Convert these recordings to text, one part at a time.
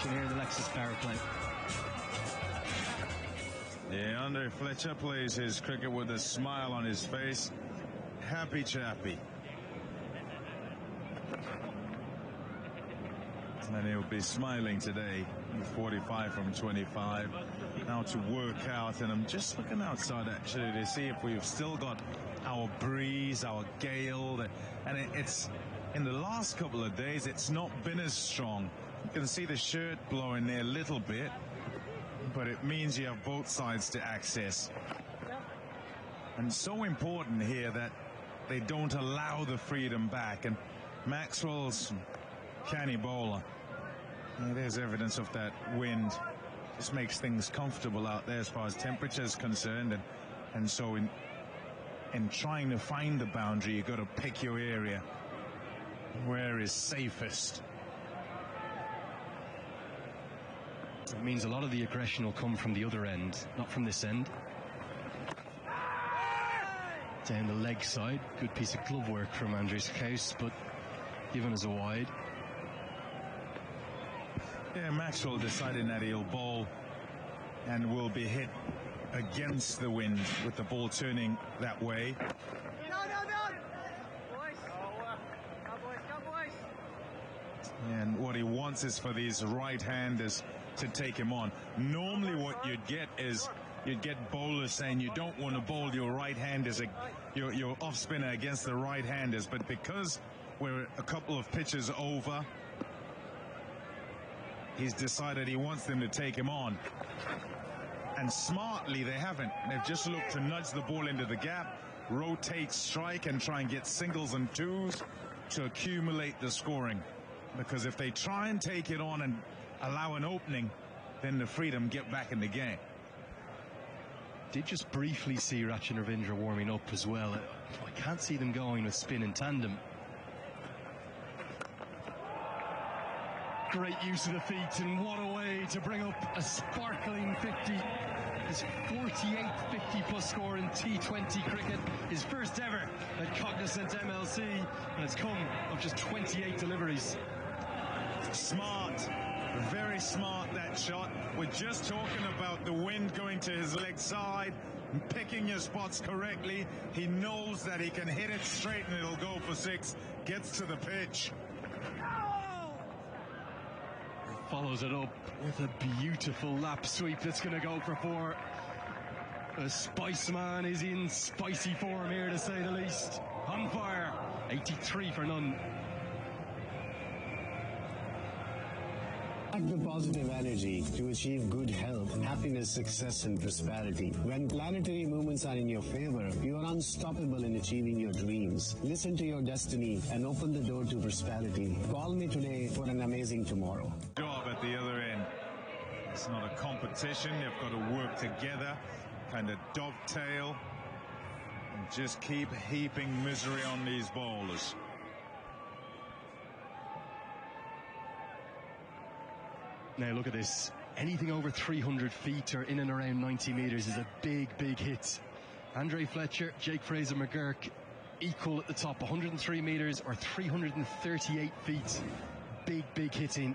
Here in the Lexus power play. Yeah, Andre Fletcher plays his cricket with a smile on his face. Happy chappy. And he'll be smiling today. 45 from 25. Now to work out, and I'm just looking outside actually to see if we've still got our breeze, our gale, and it's in the last couple of days it's not been as strong. You can see the shirt blowing there a little bit, but it means you have both sides to access. And so important here that they don't allow the freedom back. And Maxwell's canny bowler. Yeah, there's evidence of that wind. Just makes things comfortable out there as far as temperature is concerned. And so in trying to find the boundary, you've got to pick your area. Where is safest? It means a lot of the aggression will come from the other end, not from this end. Down the leg side, good piece of glove work from Andres Kaus, but given as a wide. Yeah, Maxwell deciding that he'll bowl and will be hit against the wind with the ball turning that way. No. Boys. Go boys. And what he wants is for these right-handers to take him on. Normally what you'd get is you'd get bowlers saying you don't want to bowl your right-handers, your off-spinner against the right-handers, but because we're a couple of pitches over, he's decided he wants them to take him on. And smartly they haven't. They've just looked to nudge the ball into the gap, rotate strike and try and get singles and twos to accumulate the scoring. Because if they try and take it on and allow an opening, then the freedom get back in the game. Did just briefly see Rachin Ravindra warming up as well. I can't see them going with spin in tandem. Great use of the feet, and what a way to bring up a sparkling 50. His 48th 50-plus score in T20 cricket. His first ever at Cognizant MLC, and it's come of just 28 deliveries. Smart, very smart that shot. We're just talking about the wind going to his leg side, picking your spots correctly. He knows that he can hit it straight and it'll go for 6. Gets to the pitch. Follows it up with a beautiful lap sweep that's going to go for 4. The Spice Man is in spicy form here, to say the least. On fire. 83 for none. Act the positive energy to achieve good health, happiness, success, and prosperity. When planetary movements are in your favor, you are unstoppable in achieving your dreams. Listen to your destiny and open the door to prosperity. Call me today for an amazing tomorrow. Job at the other end. It's not a competition. They've got to work together, kind of dovetail, and just keep heaping misery on these bowlers. Now look at this. Anything over 300 feet or in and around 90 metres is a big, big hit. Andre Fletcher, Jake Fraser McGurk, equal at the top, 103 metres or 338 feet. Big, big hitting.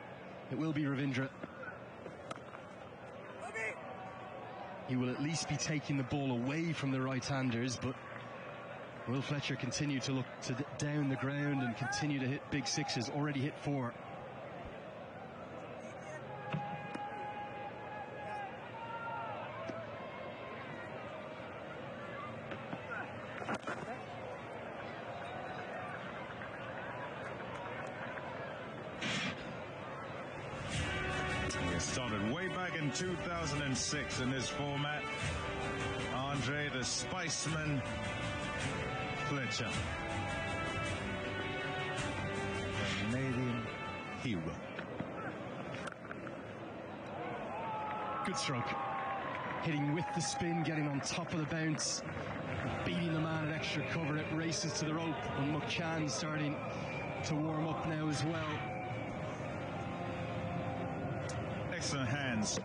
It will be Ravindra. He will at least be taking the ball away from the right-handers, but will Fletcher continue to look down the ground and continue to hit big 6s? Already hit 4. Started way back in 2006 in this format. Andre the Spiceman Fletcher, the Canadian hero. Good stroke. Hitting with the spin, getting on top of the bounce, beating the man at extra cover. It races to the rope, and McCann starting to warm up now as well. Excellent hands.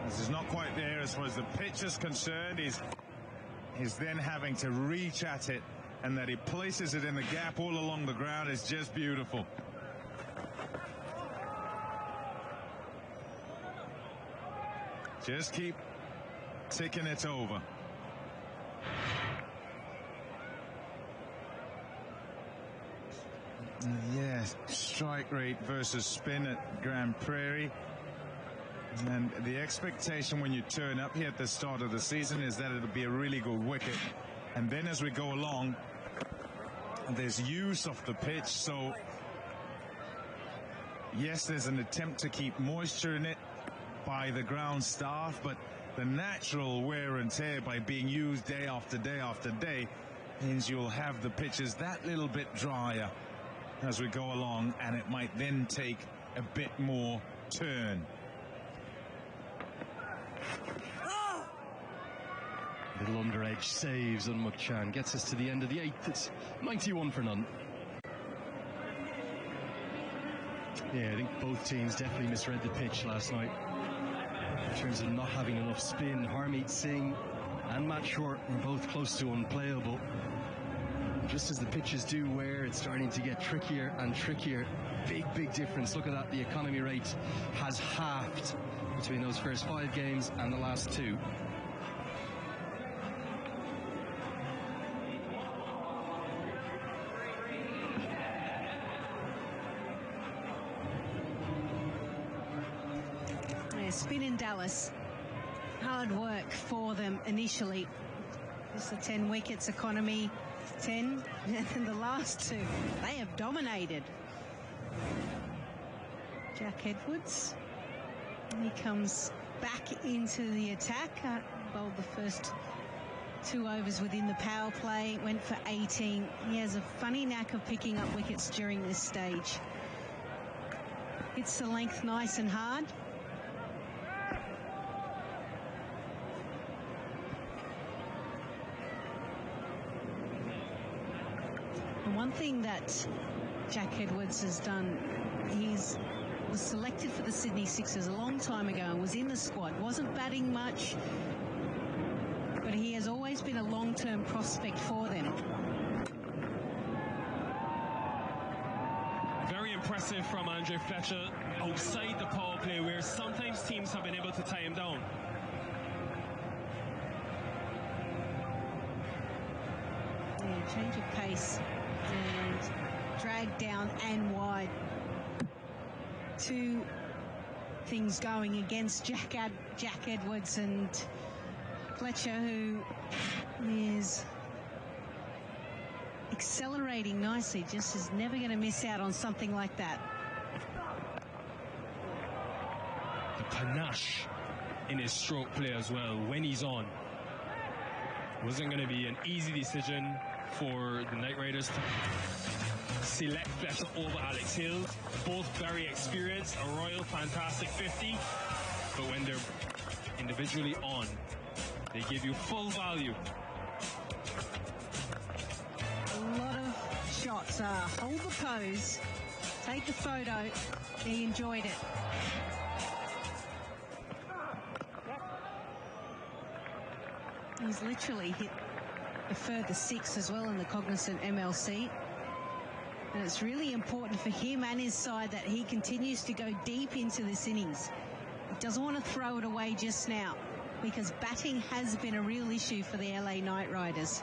This is not quite there as far as the pitch is concerned. He's then having to reach at it, and that he places it in the gap all along the ground is just beautiful. Just keep ticking it over. Yeah, strike rate versus spin at Grand Prairie. And the expectation when you turn up here at the start of the season is that it'll be a really good wicket. And then as we go along, there's use of the pitch. So, yes, there's an attempt to keep moisture in it by the ground staff, but the natural wear and tear by being used day after day after day means you'll have the pitches that little bit drier as we go along, and it might then take a bit more turn. Little underedge saves on Mukchan, gets us to the end of the 8th. It's 91 for none. Yeah, I think both teams definitely misread the pitch last night in terms of not having enough spin. Harmeet Singh and Matt Short were both close to unplayable. Just as the pitches do wear, it's starting to get trickier and trickier. Big difference. Look at that. The economy rate has halved between those first 5 games and the last 2. Yeah, spin in Dallas. Hard work for them initially. Just the 10 wickets, economy 10, and the last 2 they have dominated. Jack Edwards, he comes back into the attack. Bowled the first 2 overs within the power play, went for 18. He has a funny knack of picking up wickets during this stage. Hits the length nice and hard. One thing that Jack Edwards has done, was selected for the Sydney Sixers a long time ago and was in the squad. Wasn't batting much, but he has always been a long-term prospect for them. Very impressive from Andre Fletcher outside the power play, where sometimes teams have been able to tie him down. Yeah, change of pace. And drag down and wide. 2 things going against Jack Edwards, and Fletcher, who is accelerating nicely, just is never going to miss out on something like that. The panache in his stroke play as well when he's on. Wasn't going to be an easy decision for the Knight Riders to select Fletcher over Alex Hill. Both very experienced, a royal fantastic 50, but when they're individually on, they give you full value. A lot of shots. Hold the pose, take the photo. He enjoyed it. He's literally hit a further 6 as well in the Cognizant MLC. And it's really important for him and his side that he continues to go deep into this innings. He doesn't want to throw it away just now, because batting has been a real issue for the LA Knight Riders.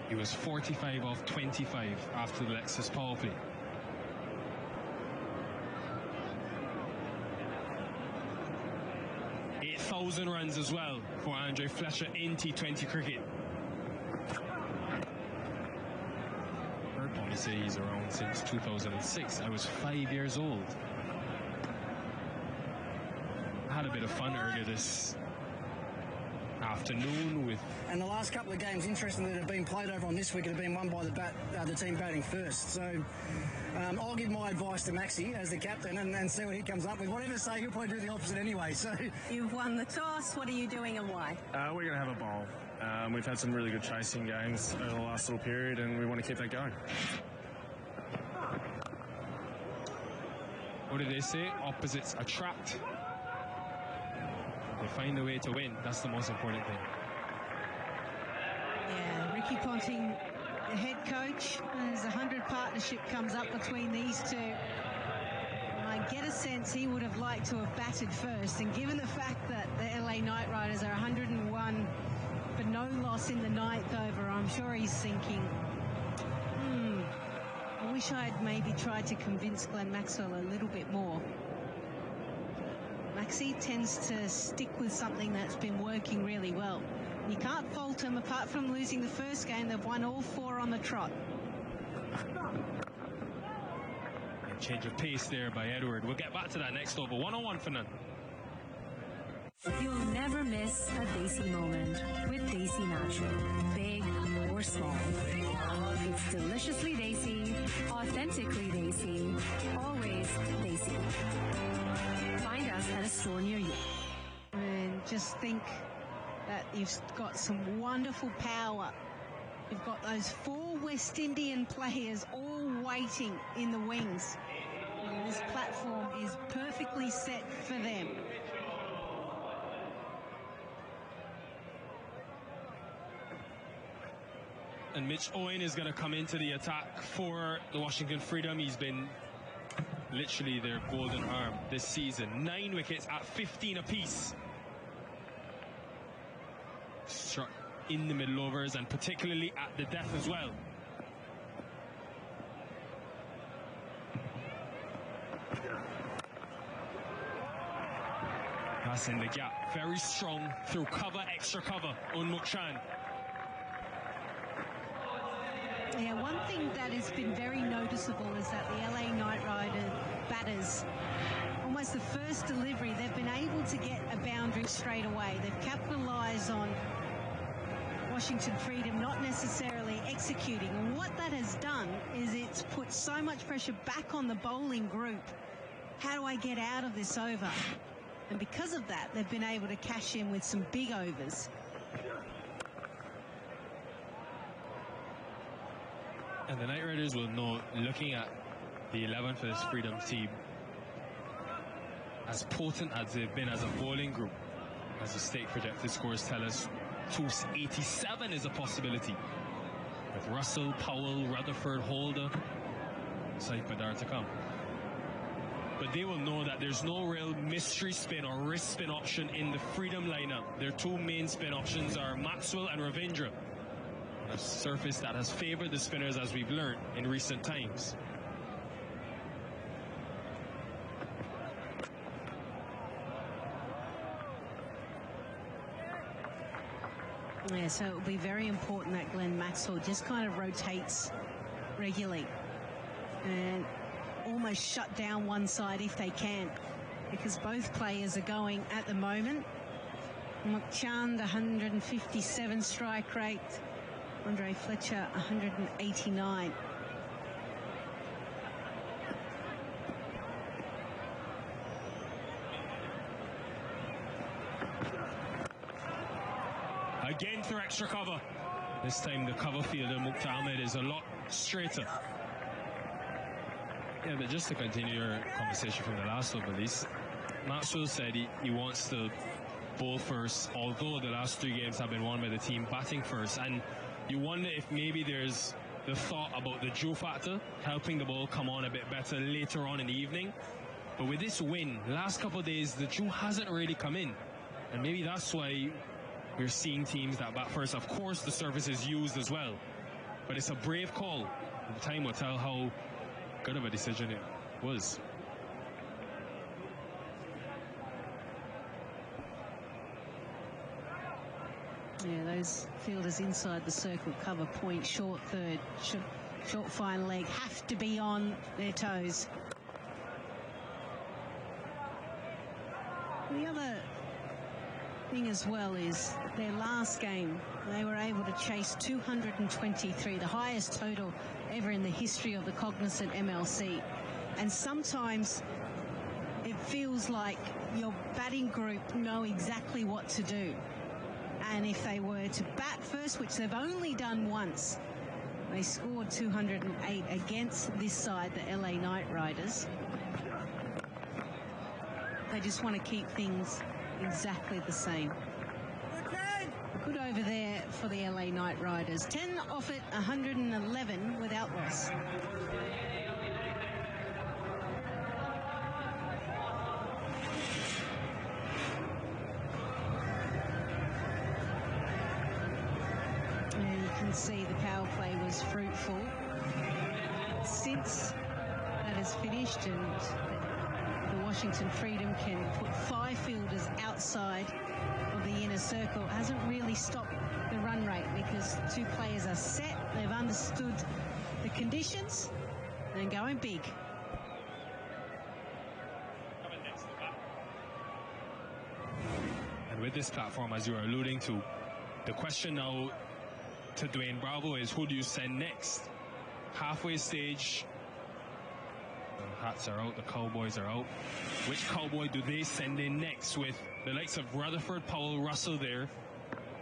He was 45 off 25 after the Lexus power play. .8,000 runs as well for Andre Fletcher in T20 cricket. Heard Tommy say he's around since 2006. I was 5 years old. I had a bit of fun earlier this afternoon with... And the last couple of games, interestingly, that have been played over on this wicket have been won by the team batting first. So I'll give my advice to Maxi as the captain and see what he comes up with. Whatever say, he'll probably do the opposite anyway. So you've won the toss. What are you doing and why? We're going to have a bowl. We've had some really good chasing games over the last little period, and we want to keep that going. What did they say? Opposites attract. They find a way to win. That's the most important thing. Yeah, Ricky Ponting, the head coach, as a 100 partnership comes up between these two. My get a sense he would have liked to have batted first, and given the fact that the LA Knight Riders are 101 for no loss in the 9th over, I'm sure he's thinking, I wish I had maybe tried to convince Glenn Maxwell a little bit more. Maxie tends to stick with something that's been working really well. You can't fault him. Apart from losing the first game, they've won all 4 on the trot. A change of pace there by Edward. We'll get back to that next over. 101 for none. You'll never miss a Desi moment with Desi Natural, big or small. It's deliciously Desi, authentically Desi, always Desi. Find us at a store near you. And just think that you've got some wonderful power. You've got those 4 West Indian players all waiting in the wings. And this platform is perfectly set for them. And Mitch Owen is going to come into the attack for the Washington Freedom. He's been literally their golden arm this season. 9 wickets at 15 apiece. Struck in the middle overs and particularly at the death as well. That's in the gap. Very strong through cover, extra cover. Unmuk Chan. Yeah, one thing that has been very noticeable is that the LA Knight Rider batters, almost the first delivery, they've been able to get a boundary straight away. They've capitalised on Washington Freedom not necessarily executing. And what that has done is it's put so much pressure back on the bowling group. How do I get out of this over? And because of that, they've been able to cash in with some big overs. And the Knight Riders will know, looking at the 11 for this Freedom team, as potent as they've been as a bowling group, as the stake projected scores tell us, 287 is a possibility. With Russell, Powell, Rutherford, Holder, Saipadar to come. But they will know that there's no real mystery spin or risk spin option in the Freedom lineup. Their 2 main spin options are Maxwell and Ravindra, a surface that has favored the spinners as we've learned in recent times. Yeah, so it will be very important that Glenn Maxwell just kind of rotates regularly and almost shut down one side if they can, because both players are going at the moment. Mukchand, 157 strike rate. Andre Fletcher, 189. Again through extra cover. This time the cover fielder, Mukhtar Ahmed, is a lot straighter. Yeah, but just to continue your conversation from the last one, Elise, Maxwell said he wants to bowl first, although the last 3 games have been won by the team batting first. And you wonder if maybe there's the thought about the Joe factor, helping the ball come on a bit better later on in the evening. But with this win, the last couple of days, the Joe hasn't really come in. And maybe that's why we're seeing teams that bat first. Of course, the surface is used as well. But it's a brave call. And time will tell how good of a decision it was. Yeah, those fielders inside the circle cover point, short third, short fine leg, have to be on their toes. The other thing as well is their last game, they were able to chase 223, the highest total ever in the history of the Cognizant MLC. And sometimes it feels like your batting group know exactly what to do. And if they were to bat first, which they've only done once, they scored 208 against this side, the LA Knight Riders. They just want to keep things exactly the same. Good over there for the LA Knight Riders. 10 off it, 111 without loss. can see the power play was fruitful. Since that is finished and the Washington Freedom can put 5 fielders outside of the inner circle, it hasn't really stopped the run rate because 2 players are set, they've understood the conditions and going big. And with this platform, as you are alluding to, the question now to Dwayne Bravo is, who do you send next? Halfway stage, the Hats are out, the Cowboys are out. Which Cowboy do they send in next with the likes of Rutherford, Powell, Russell there?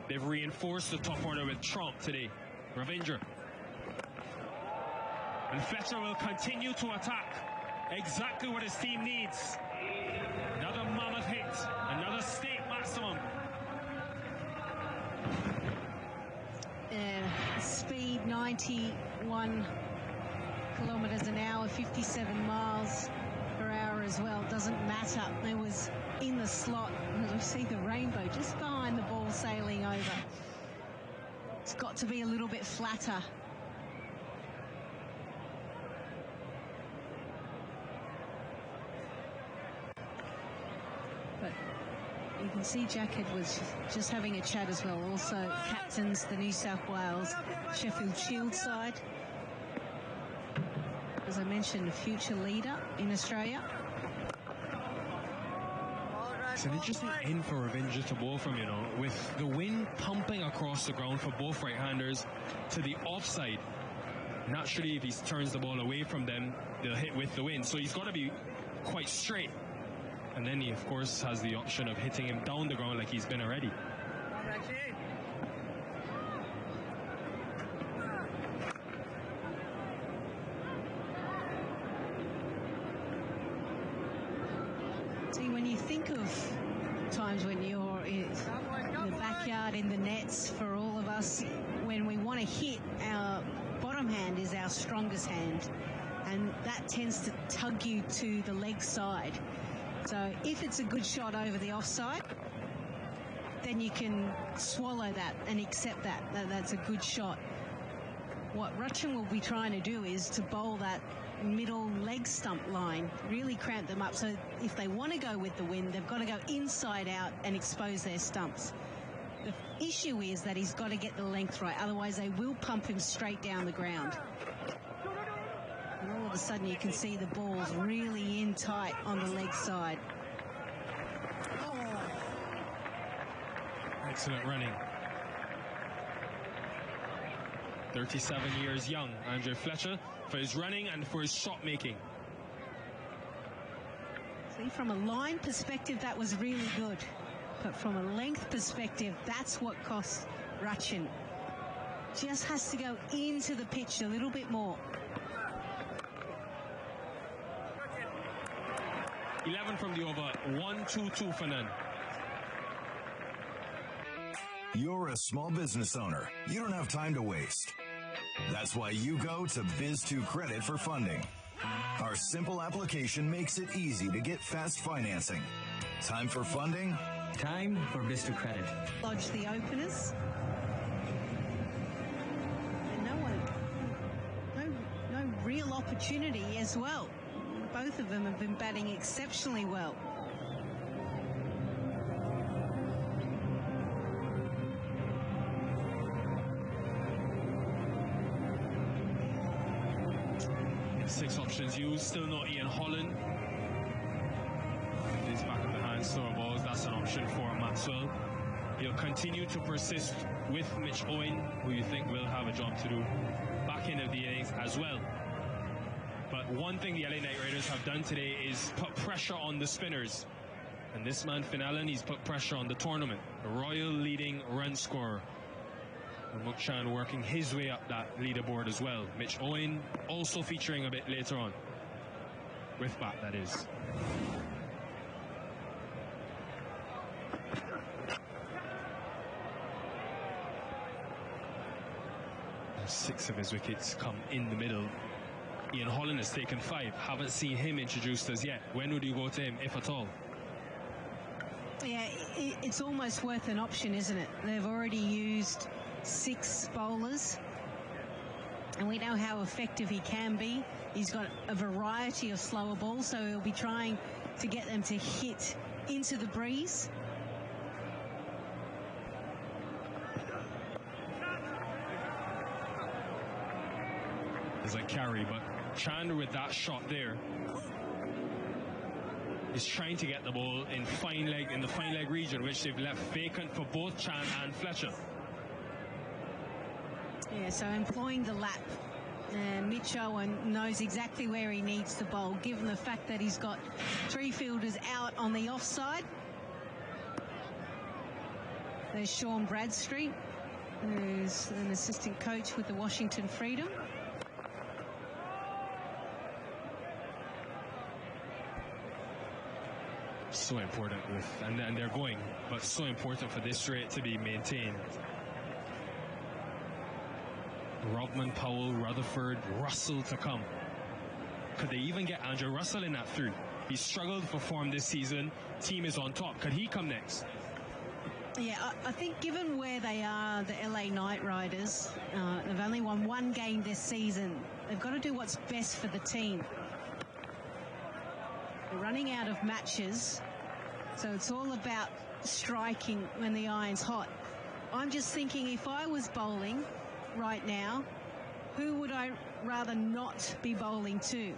They've reinforced the top order with Trump today. Ravinder. And Fletcher will continue to attack. Exactly what his team needs. Another mammoth hit. Another stake maximum. Speed 91 kilometers an hour, 57 miles per hour as well. Doesn't matter. It was in the slot. As we see the rainbow just behind the ball sailing over. It's got to be a little bit flatter. But you can see Jackett was just having a chat as well. Also captains the New South Wales Sheffield Shield side. As I mentioned, a future leader in Australia. It's an interesting end for Ravinder to bowl from, you know, with the wind pumping across the ground for both right-handers to the offside. Naturally, if he turns the ball away from them, they'll hit with the wind. So he's got to be quite straight. And then he, of course, has the option of hitting him down the ground like he's been already. See, when you think of times when you're in the backyard, in the nets, for all of us, when we want to hit, our bottom hand is our strongest hand. And that tends to tug you to the leg side. So if it's a good shot over the offside, then you can swallow that and accept that that's a good shot. What Rutchin will be trying to do is to bowl that middle leg stump line, really cramp them up. So if they want to go with the wind, they've got to go inside out and expose their stumps. The issue is that he's got to get the length right, otherwise they will pump him straight down the ground. And all of a sudden you can see the ball's really in tight on the leg side. Excellent running. 37 years young, Andre Fletcher, for his running and for his shot making. See, from a line perspective, that was really good. But from a length perspective, that's what cost Rutchin. Just has to go into the pitch a little bit more. 11 from the over, 1-2-2 for none. You're a small business owner. You don't have time to waste. That's why you go to Biz2 Credit for funding. Our simple application makes it easy to get fast financing. Time for funding? Time for Biz2 Credit. Lodge the openers. And no real opportunity as well. Both of them have been batting exceptionally well. Six options used, still not Ian Holland. He's back of the hand, slower balls, that's an option for Maxwell. He'll continue to persist with Mitch Owen, who you think will have a job to do back end of the innings as well. But one thing the LA Knight Riders have done today is put pressure on the spinners. And this man, Finn Allen, he's put pressure on the tournament. The Royal leading run scorer. And Mukchan working his way up that leaderboard as well. Mitch Owen also featuring a bit later on. With bat, that is. Six of his wickets come in the middle. Ian Holland has taken 5. Haven't seen him introduced as yet. When would you go to him, if at all? Yeah, it's almost worth an option, isn't it? They've already used 6 bowlers And we know how effective he can be. He's got a variety of slower balls, so he'll be trying to get them to hit into the breeze. There's a carry, but Chan with that shot there is trying to get the ball in the fine leg region, which they've left vacant for both Chan and Fletcher. Yeah, so employing the lap. And Mitch Owen knows exactly where he needs to bowl, given the fact that he's got 3 fielders out on the offside. There's Sean Bradstreet, who's an assistant coach with the Washington Freedom. So important and they're going, but so important for this rate to be maintained. Rodman, Powell, Rutherford, Russell to come. Could they even get Andrew Russell in that through? He's struggled for form this season. Team is on top. Could he come next? Yeah, I think given where they are, the LA Knight Riders, they've only won 1 game this season. They've got to do what's best for the team. They're running out of matches, so it's all about striking when the iron's hot. I'm just thinking, if I was bowling right now, who would I rather not be bowling to?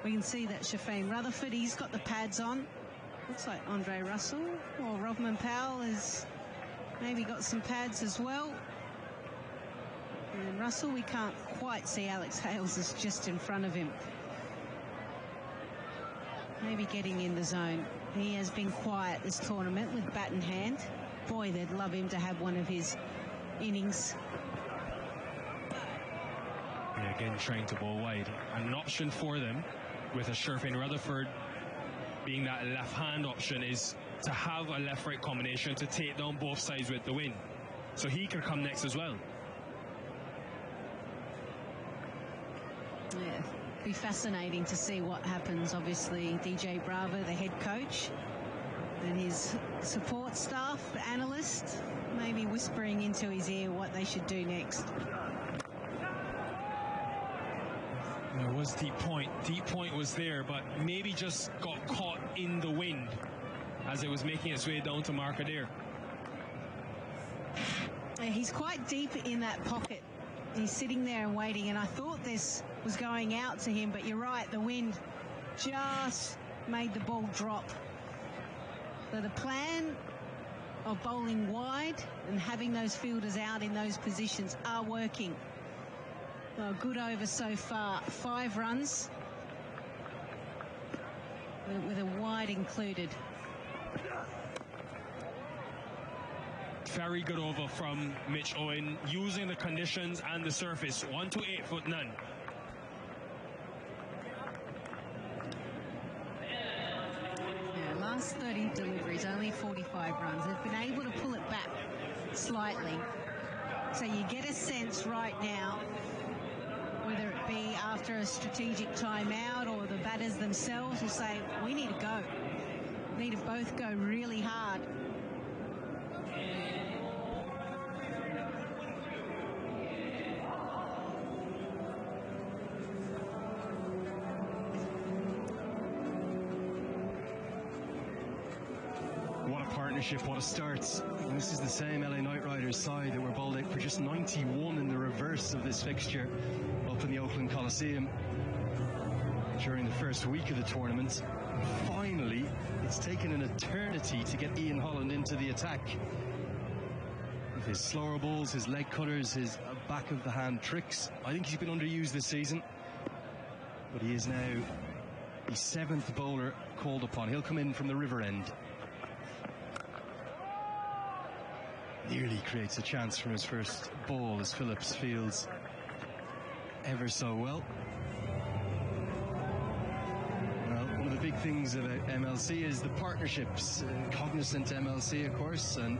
We can see that Shafeen Rutherford, he's got the pads on. Looks like Andre Russell, or Rodman Powell has maybe got some pads as well. And Russell, we can't quite see. Alex Hales is just in front of him. Maybe getting in the zone. He has been quiet this tournament with bat in hand. Boy, they'd love him to have one of his innings. Yeah, again, trying to bowl wide. An option for them with a Shafeen Rutherford being that left-hand option is to have a left-right combination to take down both sides with the wind. So he could come next as well. Yeah, be fascinating to see what happens. Obviously, DJ Bravo, the head coach, and his support staff, the analyst, maybe whispering into his ear what they should do next. There was deep point. Deep point was there, but maybe just got caught in the wind as it was making its way down to marker there. He's quite deep in that pocket. He's sitting there and waiting, and I thought this was going out to him, but you're right, the wind just made the ball drop. So the plan of bowling wide and having those fielders out in those positions are working. Oh, good over so far. 5 runs with a wide included. Very good over from Mitch Owen, using the conditions and the surface. 1 to 8 foot none. Yeah, last 30 deliveries, only 45 runs. They've been able to pull it back slightly. So you get a sense right now, whether it be after a strategic timeout or the batters themselves will say, we need to go. We need to both go really hard. What a partnership, what a start. And this is the same LA Knight Riders side that were bowled out for just 91 in the reverse of this fixture up in the Oakland Coliseum during the first week of the tournament. Finally, it's taken an eternity to get Ian Holland into the attack. With his slower balls, his leg cutters, his back of the hand tricks. I think he's been underused this season, but he is now the 7th bowler called upon. He'll come in from the river end. Nearly creates a chance from his first ball as Phillips fields ever so well. Well, one of the big things about MLC is the partnerships. Cognizant MLC, of course, and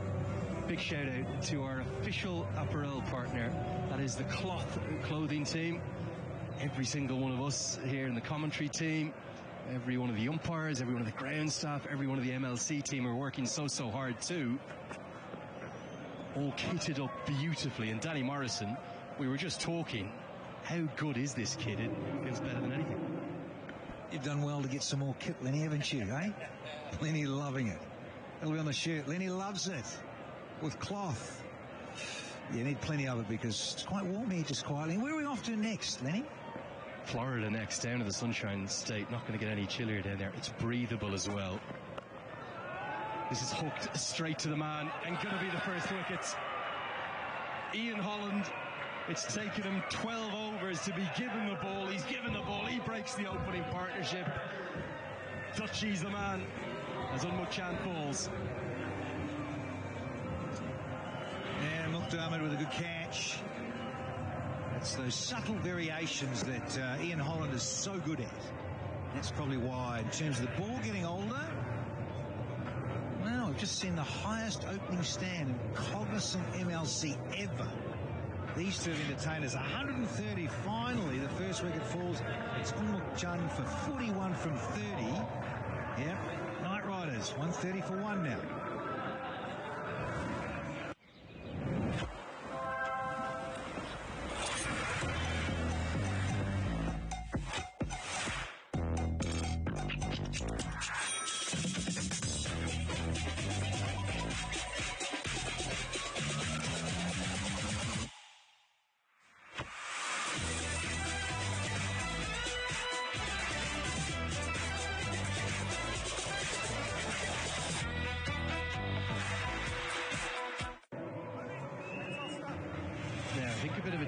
big shout out to our official apparel partner, that is the Cloth clothing team. Every single one of us here in the commentary team, every one of the umpires, every one of the ground staff, every one of the MLC team are working so hard too. All kitted up beautifully. And Danny Morrison, we were just talking, How good is this kid? It feels better than anything. You've done well to get some more kit, Lenny, haven't you, eh? Lenny loving it. It'll be on the shirt. Lenny loves it. With cloth. You need plenty of it because it's quite warm here just quietly. Where are we off to next, Lenny? Florida next, down to the Sunshine State. Not going to get any chillier down there. It's breathable as well. This is hooked straight to the man and going to be the first wicket. Ian Holland, it's taken him 12 overs to be given the ball. He's given the ball. He breaks the opening partnership. Dutchie's the man as Unmuchant balls. And McDermott with a good catch. It's those subtle variations that Ian Holland is so good at. That's probably why, in terms of the ball getting older, well, we've just seen the highest opening stand in Cognizant MLC ever. These two entertainers, 130 finally. The first wicket falls. It's Unmuchant for 41 from 30. Yep, Knight Riders, 130 for 1 now.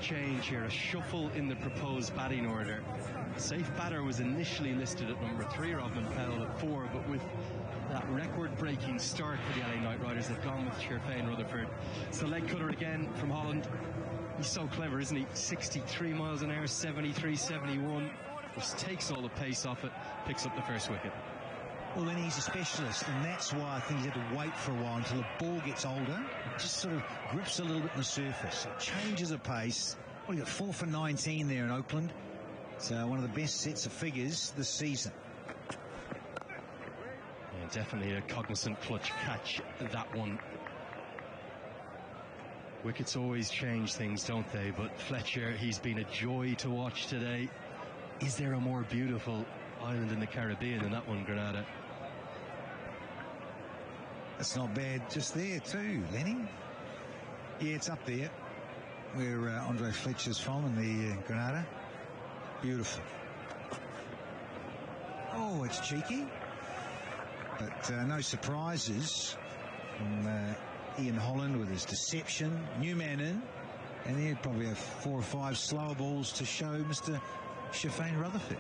Change here, a shuffle in the proposed batting order. Safe batter was initially listed at number 3, Robin Powell at 4, but with that record-breaking start for the LA Knight Riders, they've gone with Sherfane Rutherford. It's the leg cutter again from Holland. He's so clever, isn't he? 63 miles an hour, 73, 71. Just takes all the pace off it, picks up the first wicket. Well, then he's a specialist, and that's why I think he's had to wait for a while until the ball gets older. It just sort of grips a little bit on the surface. It changes a pace. Well, he got 4 for 19 there in Oakland. So one of the best sets of figures this season. Yeah, definitely a cognizant clutch catch, that one. Wickets always change things, don't they? But Fletcher, he's been a joy to watch today. Is there a more beautiful island in the Caribbean than that one, Granada? That's not bad just there too, Lenny. Yeah, it's up there where Andre Fletcher's from in the Granada. Beautiful. Oh, it's cheeky. But no surprises from Ian Holland with his deception. New man in. And he'd probably have 4 or 5 slower balls to show Mr. Sherfane Rutherford.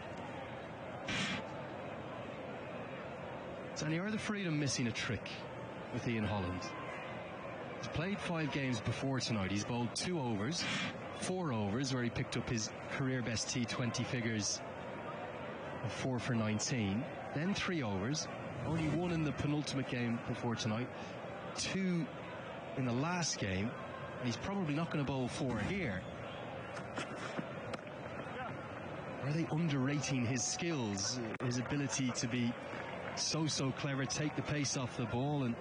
Danny, are the Freedom missing a trick with Ian Holland? He's played 5 games before tonight. He's bowled 2 overs, 4 overs where he picked up his career best T20 figures of 4 for 19. Then 3 overs, only 1 in the penultimate game before tonight, 2 in the last game, and he's probably not going to bowl 4 here. Are they underrating his skills, his ability to be so clever, take the pace off the ball and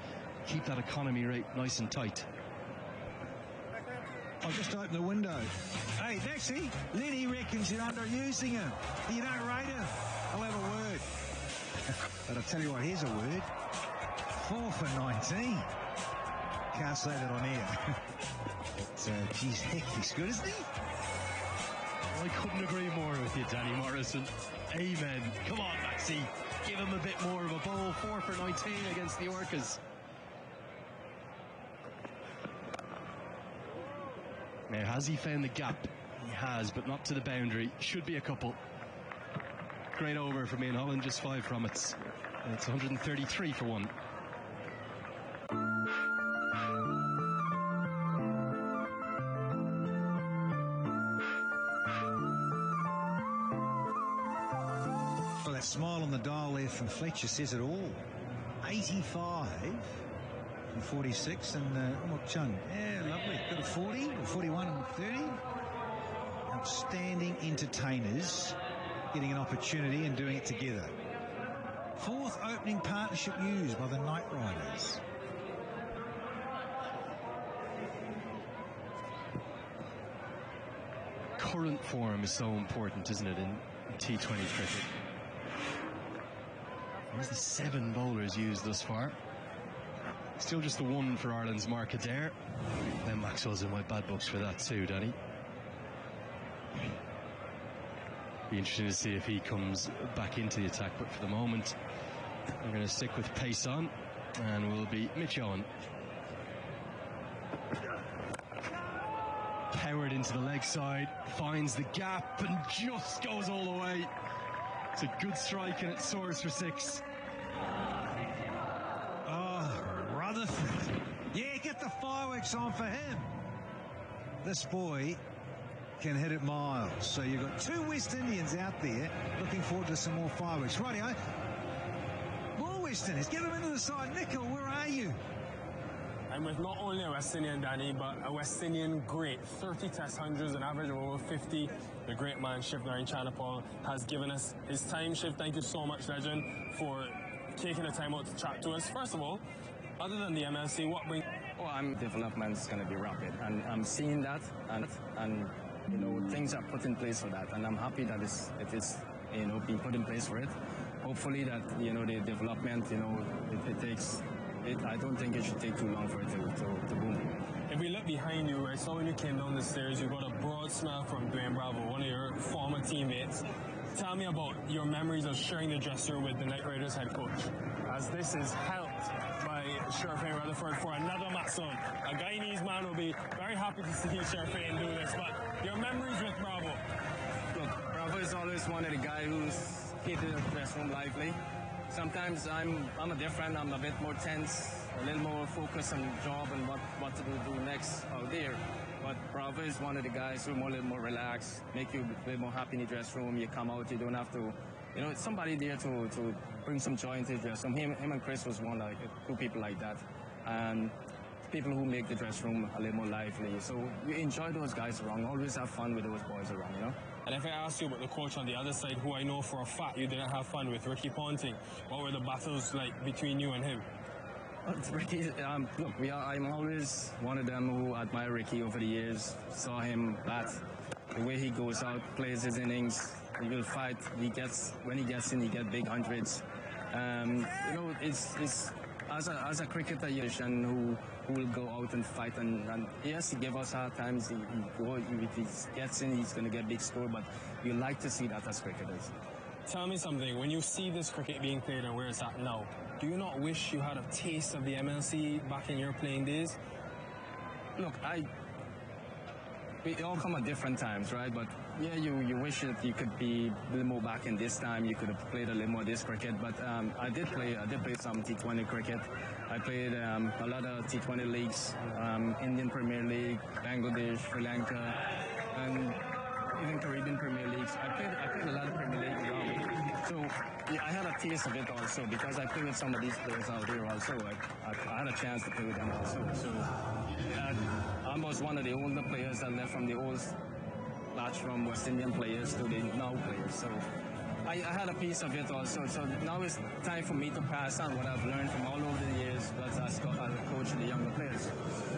keep that economy rate nice and tight? I'll just open the window. Hey, Maxie, Lenny reckons you're underusing him. You don't rate him. I'll have a word. But I'll tell you what, here's a word. 4 for 19. Can't say that on air. So, geez, heck, he's good, isn't he? I couldn't agree more with you, Danny Morrison. Amen. Come on, Maxie. Give him a bit more of a bowl. 4 for 19 against the Orcas. Now, has he found the gap? He has, but not to the boundary. Should be a couple. Great over from Ian Holland, just 5 from it. And it's 133 for 1. Well, that smile on the dial there from Fletcher says it all. 85 from 46 and Unmuchant. Yeah, lovely. Got a 40 or 41 and 30. Outstanding entertainers getting an opportunity and doing it together. 4th opening partnership used by the Knight Riders. current form is so important, isn't it, in T20 cricket? There's the 7 bowlers used thus far. Still just the 1 for Ireland's Mark Adair. Then Maxwell's in my bad books for that too, Danny. Be interesting to see if he comes back into the attack, but for the moment we're going to stick with pace on, and we'll be Mitch on. Powered into the leg side, finds the gap and just goes all the way. It's a good strike and it soars for 6. Rutherford. Yeah, get the fireworks on for him. This boy can hit it miles. So you've got 2 West Indians out there looking forward to some more fireworks. Rightio. More West Indians. Get them into the side. Nickel, where are you? I'm with not only a West Indian, Danny, but a West Indian great. 30 test hundreds, an average of over 50. The great man, Shiv Narain Chanapal, has given us his time. Shiv, thank you so much, legend, for taking the time out to chat to us. First of all, other than the MLC, what brings... Oh, development's going to be rapid, and I'm seeing that, and you know, things are put in place for that, and I'm happy that it is you know, being put in place for it. Hopefully that, you know, the development, you know, it takes... I don't think it should take too long for it to boom. If we look behind you, I saw when you came down the stairs, you got a broad smile from Dwayne Bravo, one of your former teammates. Tell me about your memories of sharing the dressing room with the Knight Riders head coach, as this is helped by Sherfain Rutherford for another Matson. A Guyanese man will be very happy to see Sherfain do this, but your memories with Bravo? Look, Bravo is always one of the guys who's keeping the dressing room lively. Sometimes I'm a different, I'm a bit more tense, a little more focused on the job and what to do next out there. But Bravo is one of the guys who are a little more relaxed, make you a bit more happy in the dressing room. You come out, you don't have to, you know, it's somebody there to bring some joy into the dressing room. Him and Chris was two people like that. And people who make the dressing room a little more lively. So we enjoy those guys around, always have fun with those boys around, you know. And if I ask you about the coach on the other side, who I know for a fact you didn't have fun with, Ricky Ponting, what were the battles like between you and him? Ricky, look, I'm always one of them who admire Ricky over the years. Saw him bat, the way he goes out, plays his innings, he will fight. When he gets in, he gets big hundreds. You know, it's as a cricketer, who will go out and fight, and yes, he gave us hard times. If he gets in, he's going to get big score, but you like to see that as cricketers. Tell me something, when you see this cricket being played and where it's at now, do you not wish you had a taste of the MLC back in your playing days? Look, we all come at different times, right? But yeah, you wish that you could be a little more back in this time. You could have played a little more this cricket. But I did play some T20 cricket. I played a lot of T20 leagues, Indian Premier League, Bangladesh, Sri Lanka, and even Caribbean Premier Leagues. I played a lot of Premier League around. So yeah, I had a taste of it also because I played with some of these players out there also. I had a chance to play with them also. So I was one of the older players that left from the old batch from West Indian players to the now players. So I had a piece of it also. So now it's time for me to pass on what I've learned from all over the years as a coach of the younger players.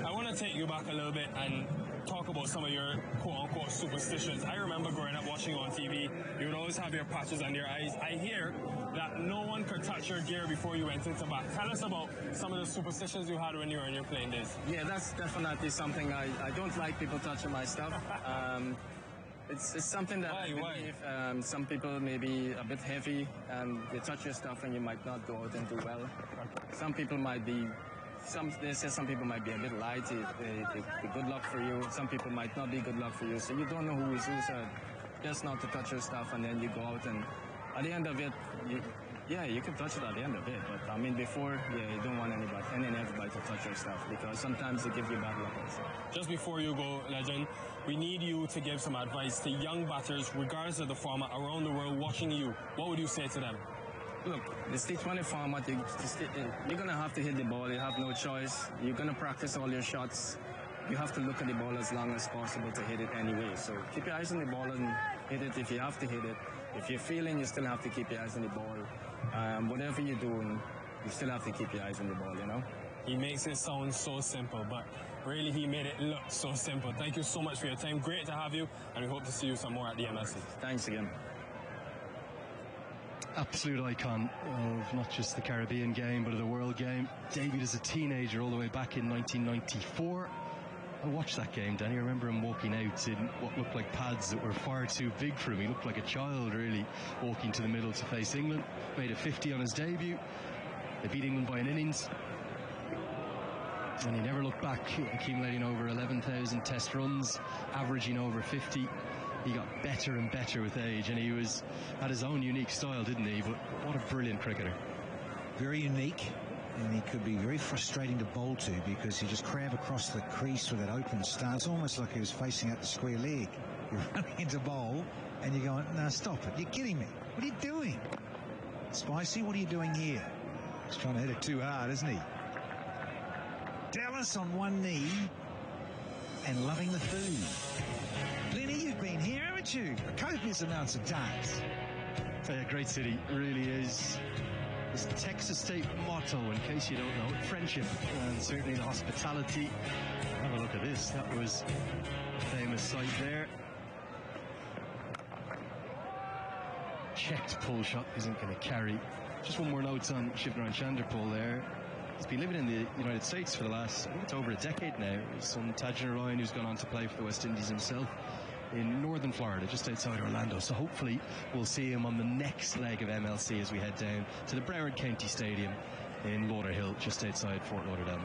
I want to take you back a little bit and talk about some of your quote-unquote superstitions. I remember growing up watching you on TV, you would always have your patches under your eyes. I hear that no one could touch your gear before you went into bat. Tell us about some of the superstitions you had when you were in your playing days. Yeah, that's definitely something I don't like people touching my stuff. It's something that I believe some people may be a bit heavy and they touch your stuff and you might not go out and do well. Some people might be they say some people might be a bit light, they good luck for you. Some people might not be good luck for you. So you don't know who is who's just not to touch your stuff, and then you go out and at the end of it, you can touch it at the end of it. But I mean, before, you don't want everybody to touch your stuff because sometimes they give you bad luck also. Just before you go, legend, we need you to give some advice to young batters, regardless of the format, around the world watching you. What would you say to them? Look, the T20 format, you're going to have to hit the ball. You have no choice. You're going to practice all your shots. You have to look at the ball as long as possible to hit it anyway. So keep your eyes on the ball and hit it if you have to hit it. If you're feeling, you still have to keep your eyes on the ball. Whatever you're doing, you still have to keep your eyes on the ball, you know? He makes it sound so simple, but really he made it look so simple. Thank you so much for your time. Great to have you, and we hope to see you some more at the MLC. Thanks again. Absolute icon of not just the Caribbean game, but of the world game. Debuted as a teenager all the way back in 1994. I watched that game, Danny. I remember him walking out in what looked like pads that were far too big for him. He looked like a child, really, walking to the middle to face England. Made a 50 on his debut. They beat England by an innings. And he never looked back, accumulating over 11,000 test runs, averaging over 50. He got better and better with age, and he had his own unique style, didn't he? But what a brilliant cricketer. Very unique, and he could be very frustrating to bowl to because he just crab across the crease with that open stance, almost like he was facing out the square leg. You're running into bowl, and you're going, no, stop it. You're kidding me. What are you doing? Spicy, what are you doing here? He's trying to hit it too hard, isn't he? Dallas on one knee and loving the food. Lenny, you've been here, haven't you? Copious amounts of times. Yeah, great city, it really is. It's the Texas State motto, in case you don't know it, friendship, and certainly the hospitality. Have a look at this. That was a famous sight there. Checked pull shot isn't going to carry. Just one more note on Shivnaran Chanderpaul there. He's been living in the United States for the last, I think it's over a decade now. His son Tajin Ryan, who's gone on to play for the West Indies himself, in northern Florida, just outside Orlando. So hopefully we'll see him on the next leg of MLC as we head down to the Broward County Stadium in Lauderhill, just outside Fort Lauderdale.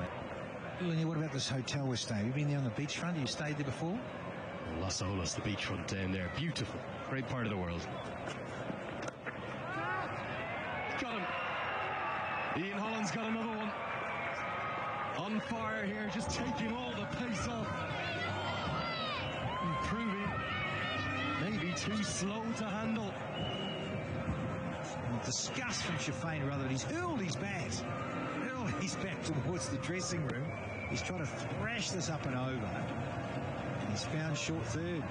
Lenny, what about this hotel we're staying? Have you been there on the beachfront? Have you stayed there before? Los Olas, the beachfront down there. Beautiful. Great part of the world. Got him. Ian Holland's got another one. On fire here, just taking all the pace off. Improving. Maybe too slow to handle. And disgust from Shafane rather than he's hurled his bat. Towards the dressing room. He's trying to thrash this up and over. And he's found short third.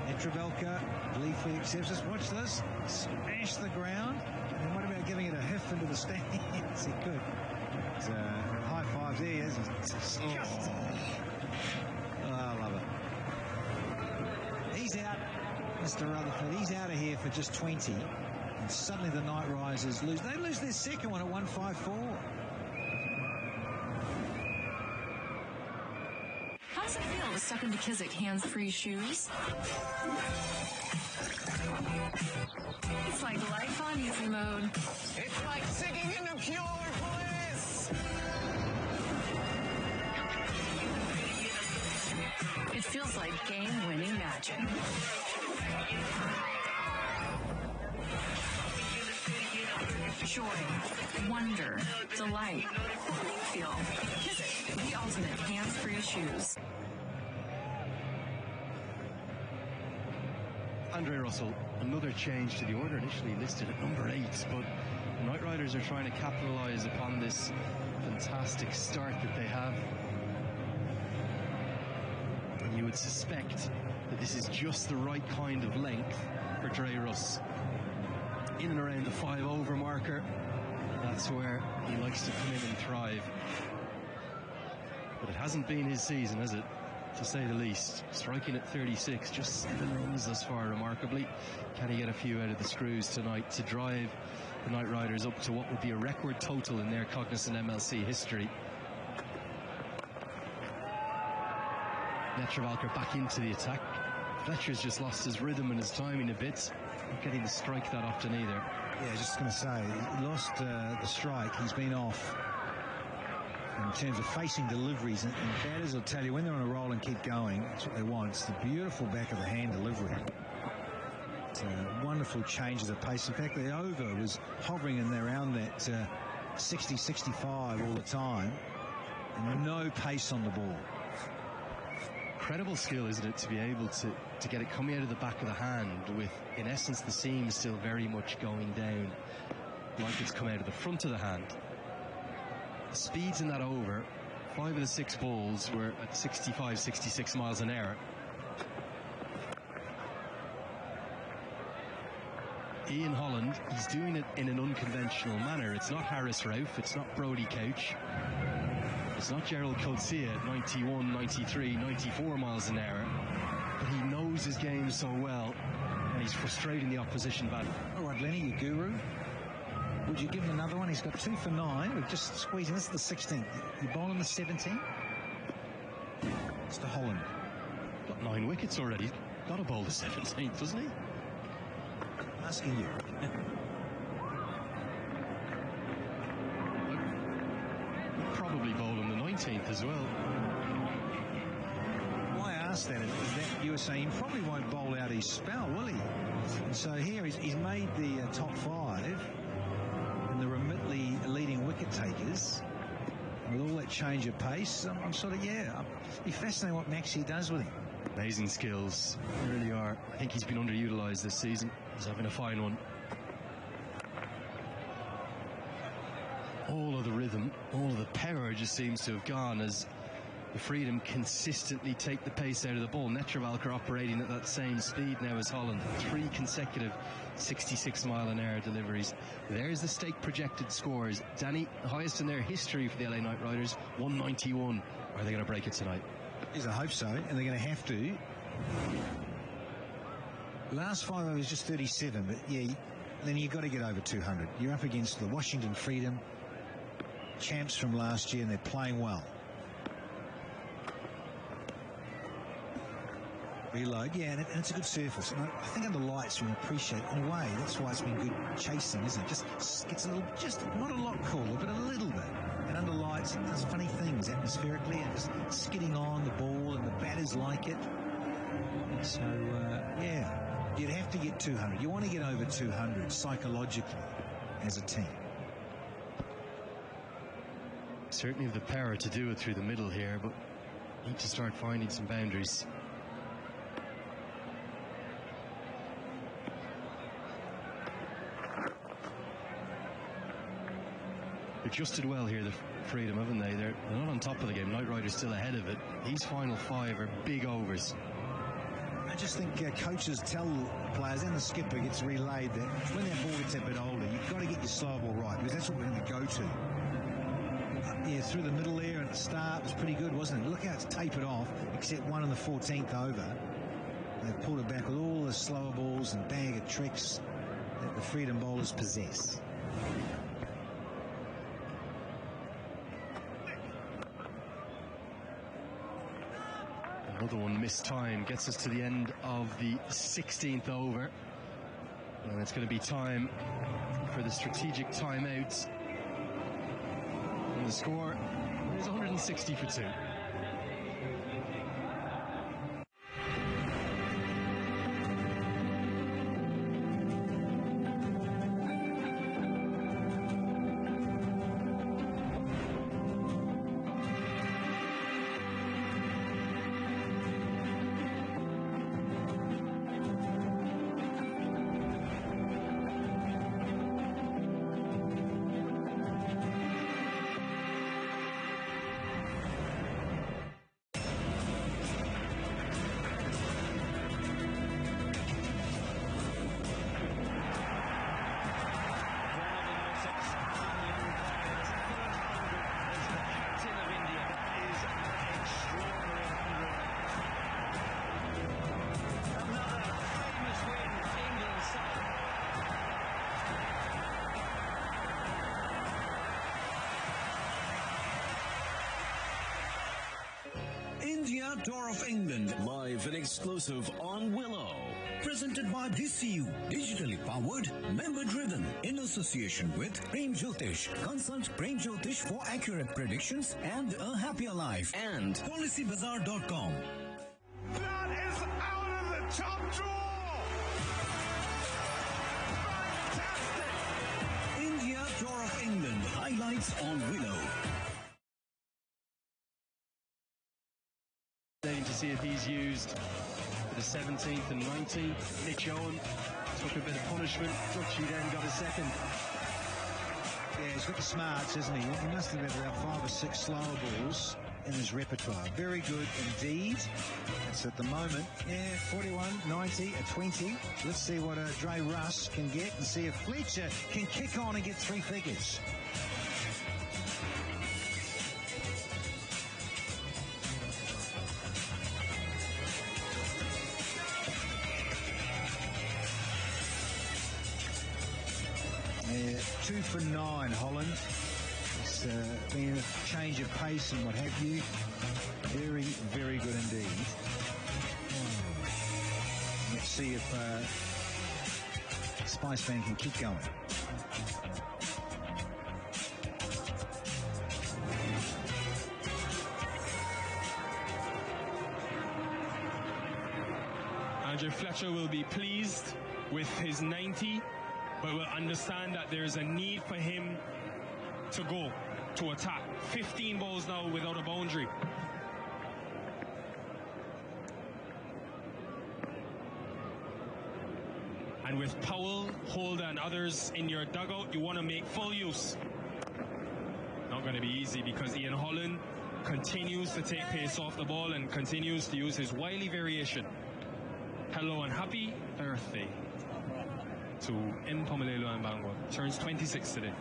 Netravelka gleefully accepts this. Watch this. Smash the ground. And what about giving it a hiff into the stands? He could. It's a high five there. He is. He's disgusting. Oh, I love it. He's out, Mr. Rutherford. He's out of here for just 20. And suddenly the Night Risers lose. They lose their second one at 154. How does it feel to step into Kizik hands-free shoes? It's like life on easy mode. It's like singing in a pure bliss. It feels like game-winning magic. Joy, wonder, delight. Feel Kizik, the ultimate hands-free shoes. Andre Russell, another change to the order, initially listed at number 8, but the Night Riders are trying to capitalise upon this fantastic start that they have. And you would suspect that this is just the right kind of length for Dre Russ. In and around the 5 over marker, that's where he likes to come in and thrive. But it hasn't been his season, has it? To say the least. Striking at 36, just 7 runs thus far, remarkably. Can he get a few out of the screws tonight to drive the Night Riders up to what would be a record total in their Cognizant MLC history? Netravalkar back into the attack. Fletcher's just lost his rhythm and his timing a bit. Not getting the strike that often either. Yeah, I was just going to say, he lost the strike. He's been off in terms of facing deliveries, and batters will tell you when they're on a roll and keep going, that's what they want. It's the beautiful back of the hand delivery. It's a wonderful change of the pace. In fact, the over was hovering in around that 60, 65 all the time, and no pace on the ball. Incredible skill, isn't it, to be able to get it coming out of the back of the hand with, in essence, the seam still very much going down like it's come out of the front of the hand. The speeds in that over, 5 of the 6 balls were at 65, 66 miles an hour. Ian Holland, he's doing it in an unconventional manner. It's not Harris Rauf, it's not Brodie Couch, it's not Gerald Coetzee at 91, 93, 94 miles an hour, but he knows his game so well, and he's frustrating the opposition badly. All right, Lenny, you guru. Would you give him another one? He's got 2 for 9. We're just squeezing. This is the 16th. You bowl him the 17th? Mr. Holland. Got 9 wickets already. Got to bowl the 17th, doesn't he? Asking you. Probably bowl him the 19th as well. Why I asked that is that you were saying he probably won't bowl out his spell, will he? And so here he's made the top 5 in the remitly leading wicket takers. With all that change of pace, I'm sort of, it'd be fascinating what Maxi does with him. Amazing skills, they really are. I think he's been underutilised this season. He's having a fine one. All of the rhythm, all of the power just seems to have gone as the Freedom consistently take the pace out of the ball. Netravalkar operating at that same speed now as Holland. 3 consecutive 66-mile-an-hour deliveries. There's the stake projected scores. Danny, the highest in their history for the LA Knight Riders, 191. Are they going to break it tonight? Yes, I hope so, and they're going to have to. Last 5 overs just 37, but then you've got to get over 200. You're up against the Washington Freedom, champs from last year, and they're playing well. Reload, and it's a good surface. And I think under lights we appreciate, in a way, that's why it's been good chasing, isn't it? Just gets a little, just not a lot cooler, but a little bit. And under lights, it does funny things atmospherically, and just skidding on the ball, and the batters like it. So, you'd have to get 200. You want to get over 200 psychologically as a team. Certainly have the power to do it through the middle here, but need to start finding some boundaries. Adjusted well here, the Freedom, haven't they? They're not on top of the game. Knight Riders still ahead of it. These final 5 are big overs. I just think coaches tell players, and the skipper gets relayed, that when that ball gets a bit older, you've got to get your slow ball right, because that's what we're going to go to. Through the middle there at the start was pretty good, wasn't it? Look how it's tapered off, except one in the 14th over. They've pulled it back with all the slower balls and bag of tricks that the Freedom bowlers possess. Another one missed time gets us to the end of the 16th over, and it's going to be time for the strategic timeouts. And the score is 160 for 2. India Tour of England, live and exclusive on Willow. Presented by DCU, digitally powered, member-driven, in association with Prem Jyotish. Consult Prem Jyotish for accurate predictions and a happier life. And PolicyBazaar.com. That is out of the top drawer! Fantastic! India Tour of England, highlights on Willow. To see if he's used for the 17th and 19th. Nick Owen took a bit of punishment. Dutchy then got a second. Yeah, he's got the smarts, isn't he? He must have had about 5 or 6 slower balls. in his repertoire. Very good indeed. It's at the moment, 41, 90, a 20. Let's see what Dre Russ can get and see if Fletcher can kick on and get three figures. Yeah, 2 for 9, Holland. It's been a change of pace and what have you. Very, very good indeed. Let's see if Spiceman can keep going. Andre Fletcher will be pleased with his 90, but will understand that there is a need for him to go, to attack. 15 balls now without a boundary. And with Powell, Holder, and others in your dugout, you want to make full use. Not going to be easy because Ian Holland continues to take pace off the ball and continues to use his wily variation. Hello and happy birthday to Mpumelelo and Bangor. Turns 26 today.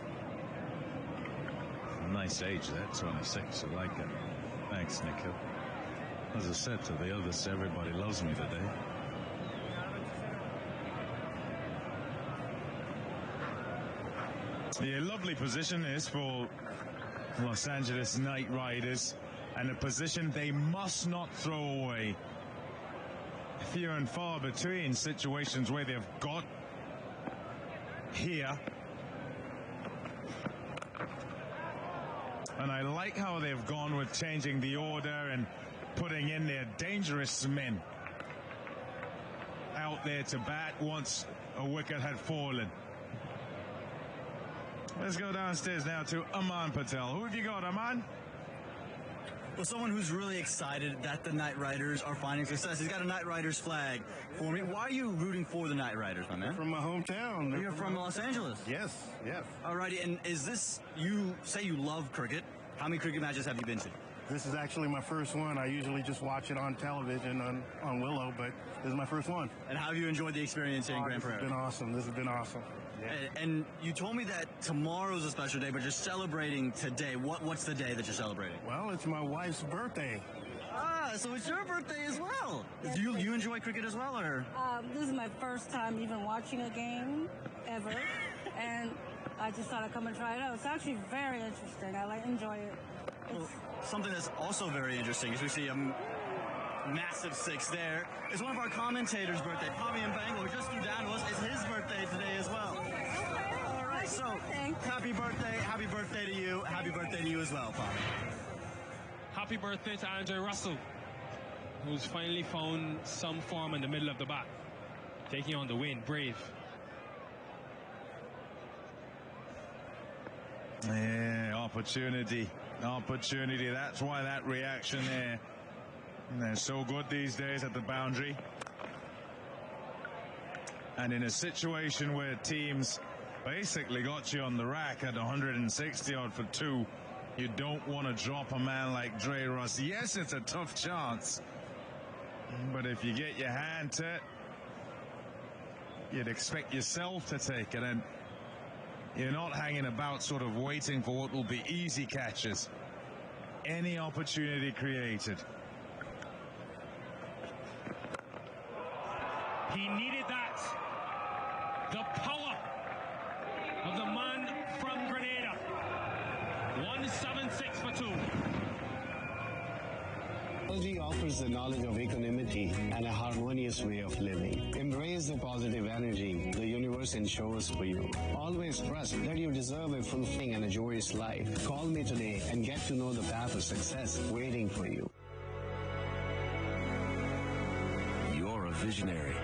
Nice age, that 26. I like it. Thanks, Nikhil. As I said to the others, everybody loves me today. The lovely position is for Los Angeles Knight Riders, and a position they must not throw away. Few and far between situations where they've got here. And I like how they've gone with changing the order and putting in their dangerous men out there to bat once a wicket had fallen. Let's go downstairs now to Aman Patel. Who have you got, Aman? Well, someone who's really excited that the Knight Riders are finding success. He's got a Knight Riders flag for me. Why are you rooting for the Knight Riders, my man? From my hometown. You're from Los Angeles? Yes, yes. Alrighty, and is this, you say you love cricket. How many cricket matches have you been to? This is actually my first one. I usually just watch it on television on Willow, but this is my first one. And how have you enjoyed the experience here in Grand Prairie? This has been awesome. This has been awesome. Yeah. And you told me that tomorrow's a special day, but you're celebrating today. What's the day that you're celebrating? Well, it's my wife's birthday. Ah, so it's your birthday as well. Yes. Do you enjoy cricket as well, or? This is my first time even watching a game ever, and I just thought I'd come and try it out. It's actually very interesting. I enjoy it. Well, something that's also very interesting is we see a massive 6 there. It's one of our commentators' birthday. Pami and Bangle, who just flew down to us, it's his birthday today as well. All right, so happy birthday to you. Happy birthday to you as well, Pami. Happy birthday to Andre Russell, who's finally found some form in the middle of the bat, taking on the wind, brave. Yeah, opportunity. That's why that reaction there. And they're so good these days at the boundary. And in a situation where teams basically got you on the rack at 160 odd for 2, you don't want to drop a man like Dre Russ. Yes, it's a tough chance, but if you get your hand to it, you'd expect yourself to take it, and you're not hanging about sort of waiting for what will be easy catches. Any opportunity created. He needed that. The power of the man from Grenada. 176 for 2. Technology offers the knowledge of equanimity and a harmonious way of living. Embrace the positive energy the universe ensures for you. Always trust that you deserve a fulfilling and a joyous life. Call me today and get to know the path of success waiting for you. You're a visionary.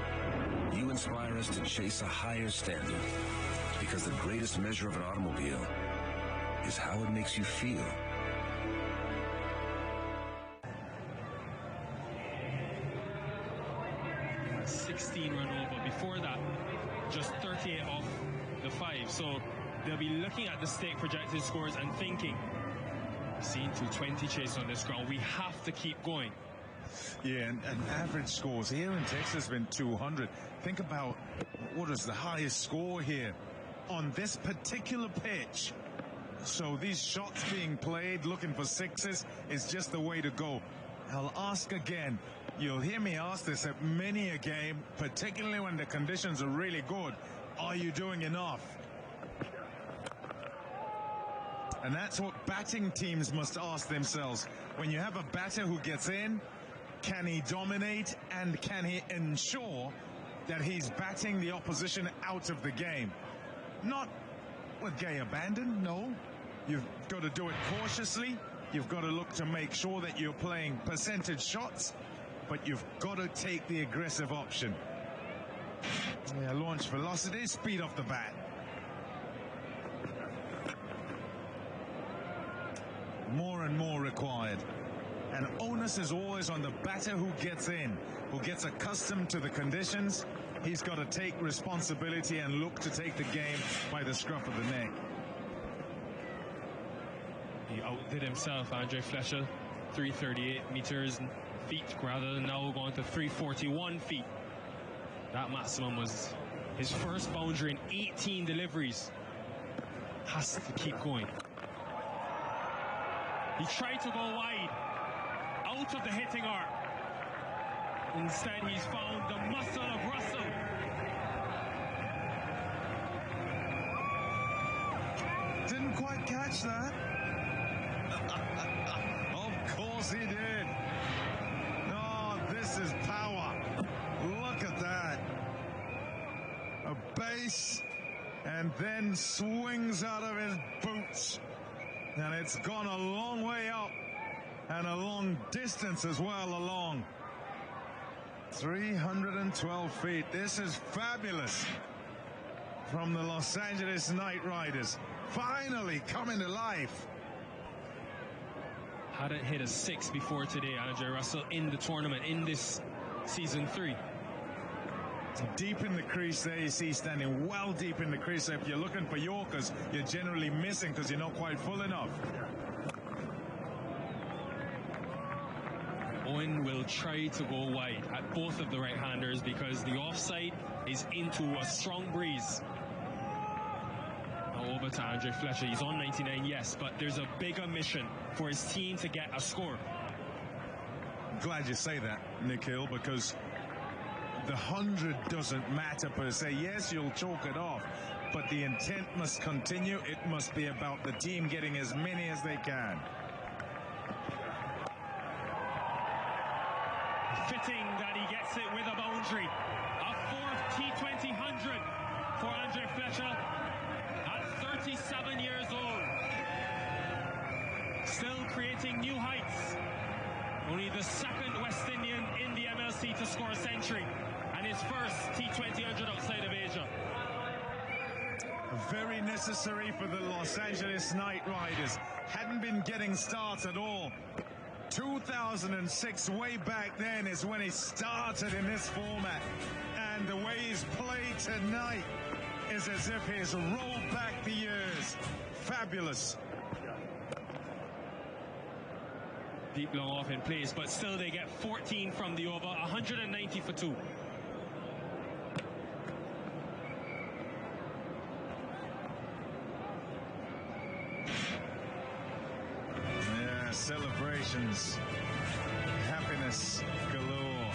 You inspire us to chase a higher standard, because the greatest measure of an automobile is how it makes you feel. A 16 run over. Before that, just 38 off the 5. So they'll be looking at the stake projected scores and thinking, We've seen T20 chase on this ground. We have to keep going. Yeah, and average scores here in Texas has been 200. Think about what is the highest score here on this particular pitch. So these shots being played, looking for sixes, is just the way to go. I'll ask again. You'll hear me ask this at many a game, particularly when the conditions are really good. Are you doing enough? And that's what batting teams must ask themselves. When you have a batter who gets in, can he dominate and can he ensure that he's batting the opposition out of the game? Not with gay abandon, no. You've got to do it cautiously. You've got to look to make sure that you're playing percentage shots, but you've got to take the aggressive option. Yeah, launch velocity, speed off the bat. More and more required. And onus is always on the batter who gets in, who gets accustomed to the conditions. He's got to take responsibility and look to take the game by the scruff of the neck. He outdid himself, Andre Fletcher. 338 meters, feet rather, now going to 341 feet. That maximum was his first boundary in 18 deliveries. Has to keep going. He tried to go wide, out of the hitting arc. Instead, he's found the muscle of Russell. Didn't quite catch that. Of course he did. Oh, this is power. Look at that. A base, and then swings out of his boots. And it's gone a long way up, and a long distance as well along. 312 feet. This is fabulous from the Los Angeles Knight Riders. Finally coming to life. Hadn't hit a 6 before today, Andre Russell, in the tournament, in this season 3. Deep in the crease there, you see, standing well deep in the crease. So if you're looking for Yorkers, you're generally missing because you're not quite full enough. Owen will try to go wide at both of the right-handers because the offside is into a strong breeze. Now over to Andre Fletcher. He's on 99, yes, but there's a bigger mission for his team to get a score. Glad you say that, Nikhil, because the 100 doesn't matter per se. Yes, you'll chalk it off, but the intent must continue. It must be about the team getting as many as they can. Fitting that he gets it with a boundary. A fourth T20 100 for Andre Fletcher at 37 years old. Still creating new heights. Only the second West Indian in the MLC to score a century, and his first T20 100 outside of Asia. Very necessary for the Los Angeles Knight Riders. Hadn't been getting starts at all. 2006, way back then, is when he started in this format. And the way he's played tonight is as if he's rolled back the years. Fabulous. Deep long off in place, but still they get 14 from the over, 190 for 2. Yeah, celebrations, happiness galore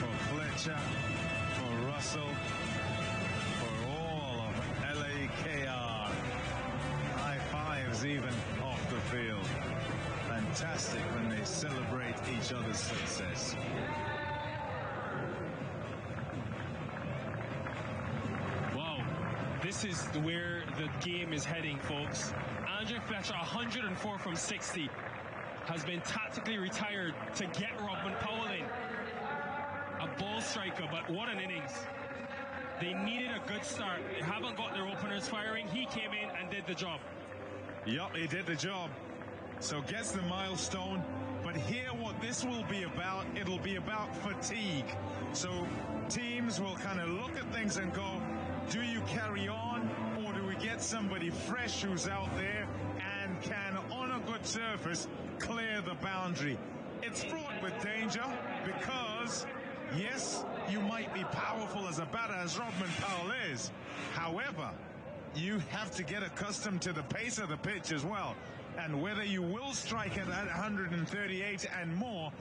for Fletcher, for Russell, for all of LAKR. High fives even off the field. Fantastic when they celebrate each other's success. Wow, this is where the game is heading, folks. Andre Fletcher, 104 from 60, has been tactically retired to get Robin Powell in. A ball striker, but what an innings. They needed a good start. They haven't got their openers firing. He came in and did the job. Yup, he did the job. So gets the milestone. But here what this will be about, it'll be about fatigue. So teams will kind of look at things and go, do you carry on or do we get somebody fresh who's out there and can, on a good surface, clear the boundary. It's fraught with danger because, yes, you might be powerful as a batter as Rodman Powell is. However, you have to get accustomed to the pace of the pitch as well. And whether you will strike it at 138 and more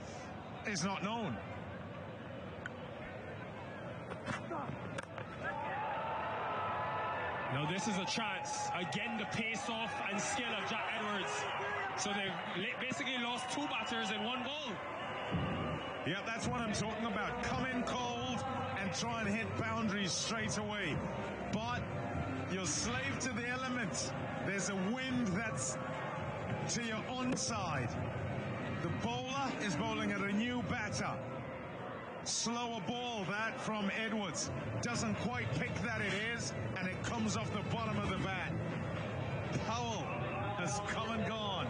is not known. Now this is a chance. Again, the pace off and skill of Jack Edwards. So they've basically lost two batters in one ball. Yeah, that's what I'm talking about. Come in cold and try and hit boundaries straight away. But you're slave to the elements. There's a wind that's to your onside. The bowler is bowling at a new batter. Slower ball, that from Edwards. Doesn't quite pick that it is, and it comes off the bottom of the bat. Powell has come and gone.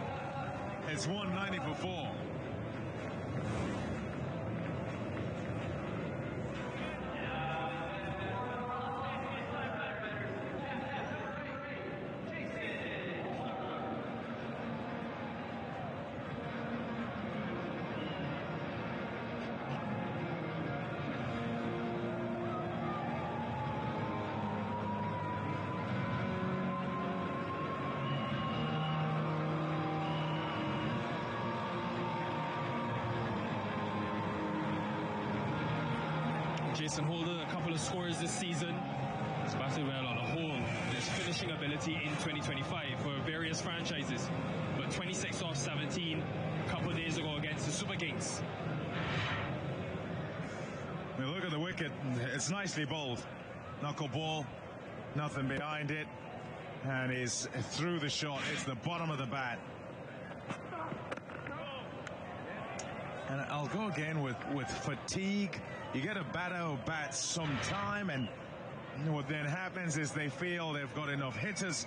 It's 190 for 4. Jason Holder, a couple of scores this season. He's batted well on a whole. His finishing ability in 2025 for various franchises. But 26 off 17 a couple of days ago against the Super Kings. Now look at the wicket. It's nicely bowled. Knuckleball, nothing behind it. And he's through the shot. It's the bottom of the bat. And I'll go again with fatigue. You get a batter who bats some time, and what then happens is they feel they've got enough hitters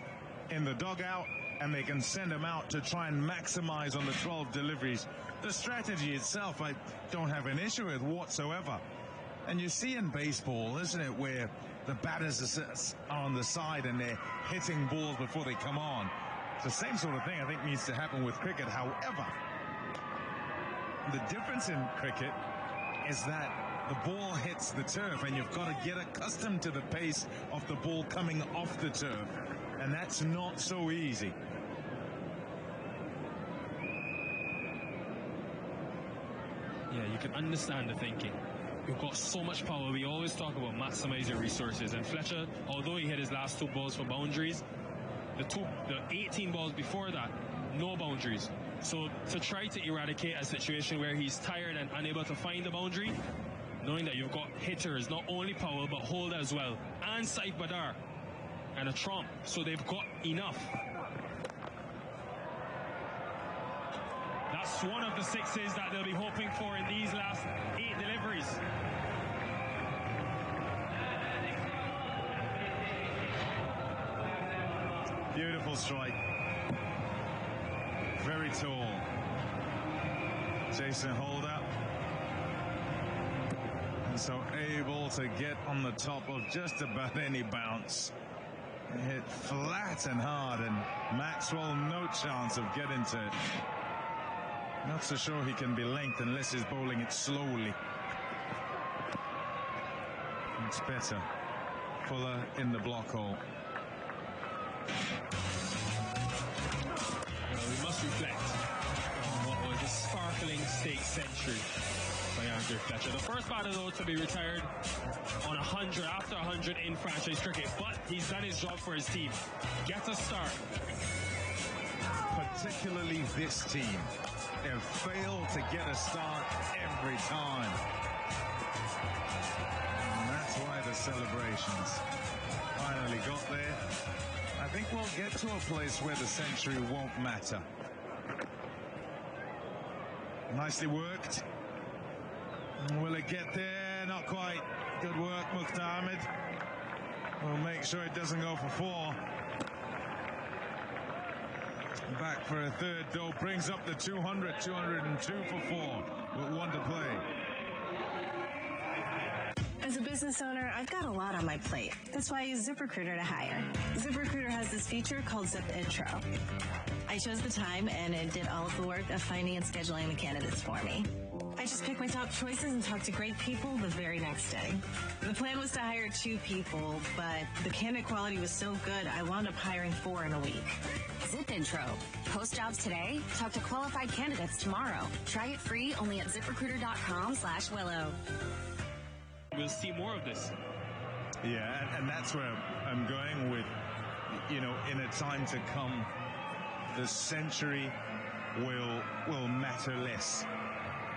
in the dugout, and they can send them out to try and maximize on the 12 deliveries. The strategy itself, I don't have an issue with whatsoever. And you see in baseball, isn't it, where the batters are on the side and they're hitting balls before they come on. It's the same sort of thing I think needs to happen with cricket. However, the difference in cricket is that the ball hits the turf, and you've got to get accustomed to the pace of the ball coming off the turf, and that's not so easy. Yeah, you can understand the thinking. You've got so much power. We always talk about maximizing resources, and Fletcher, although he hit his last 2 balls for boundaries, the 18 balls before that, no boundaries. So to try to eradicate a situation where he's tired and unable to find the boundary, knowing that you've got hitters, not only Powell, but Holder as well, and Saif Badar, and a Trump, so they've got enough. That's one of the 6s that they'll be hoping for in these last 8 deliveries. Beautiful strike. Very tall. Jason Holder. And so able to get on the top of just about any bounce. Hit flat and hard, and Maxwell no chance of getting to it. Not so sure he can be linked unless he's bowling it slowly. It's better. Fuller in the block hole. Well, we must reflect on what was a sparkling state century by Andre Fletcher. The first batter, though, to be retired on 100, after 100 in franchise cricket, but he's done his job for his team. Get a start. Particularly this team. They've failed to get a start every time. And that's why the celebrations finally got there. I think we'll get to a place where the century won't matter. Nicely worked. Will it get there? Not quite. Good work, Mukhtar. We'll make sure it doesn't go for 4. Back for a third, though, brings up the 200, 202 for 4, with 1 to play. As a business owner, I've got a lot on my plate. That's why I use ZipRecruiter to hire. ZipRecruiter has this feature called Zip Intro. I chose the time, and it did all of the work of finding and scheduling the candidates for me. I just picked my top choices and talked to great people the very next day. The plan was to hire 2 people, but the candidate quality was so good, I wound up hiring 4 in a week. Zip Intro. Post jobs today. Talk to qualified candidates tomorrow. Try it free only at ZipRecruiter.com/Willow. We'll see more of this. Yeah, and that's where I'm going with, in a time to come, the century will matter less,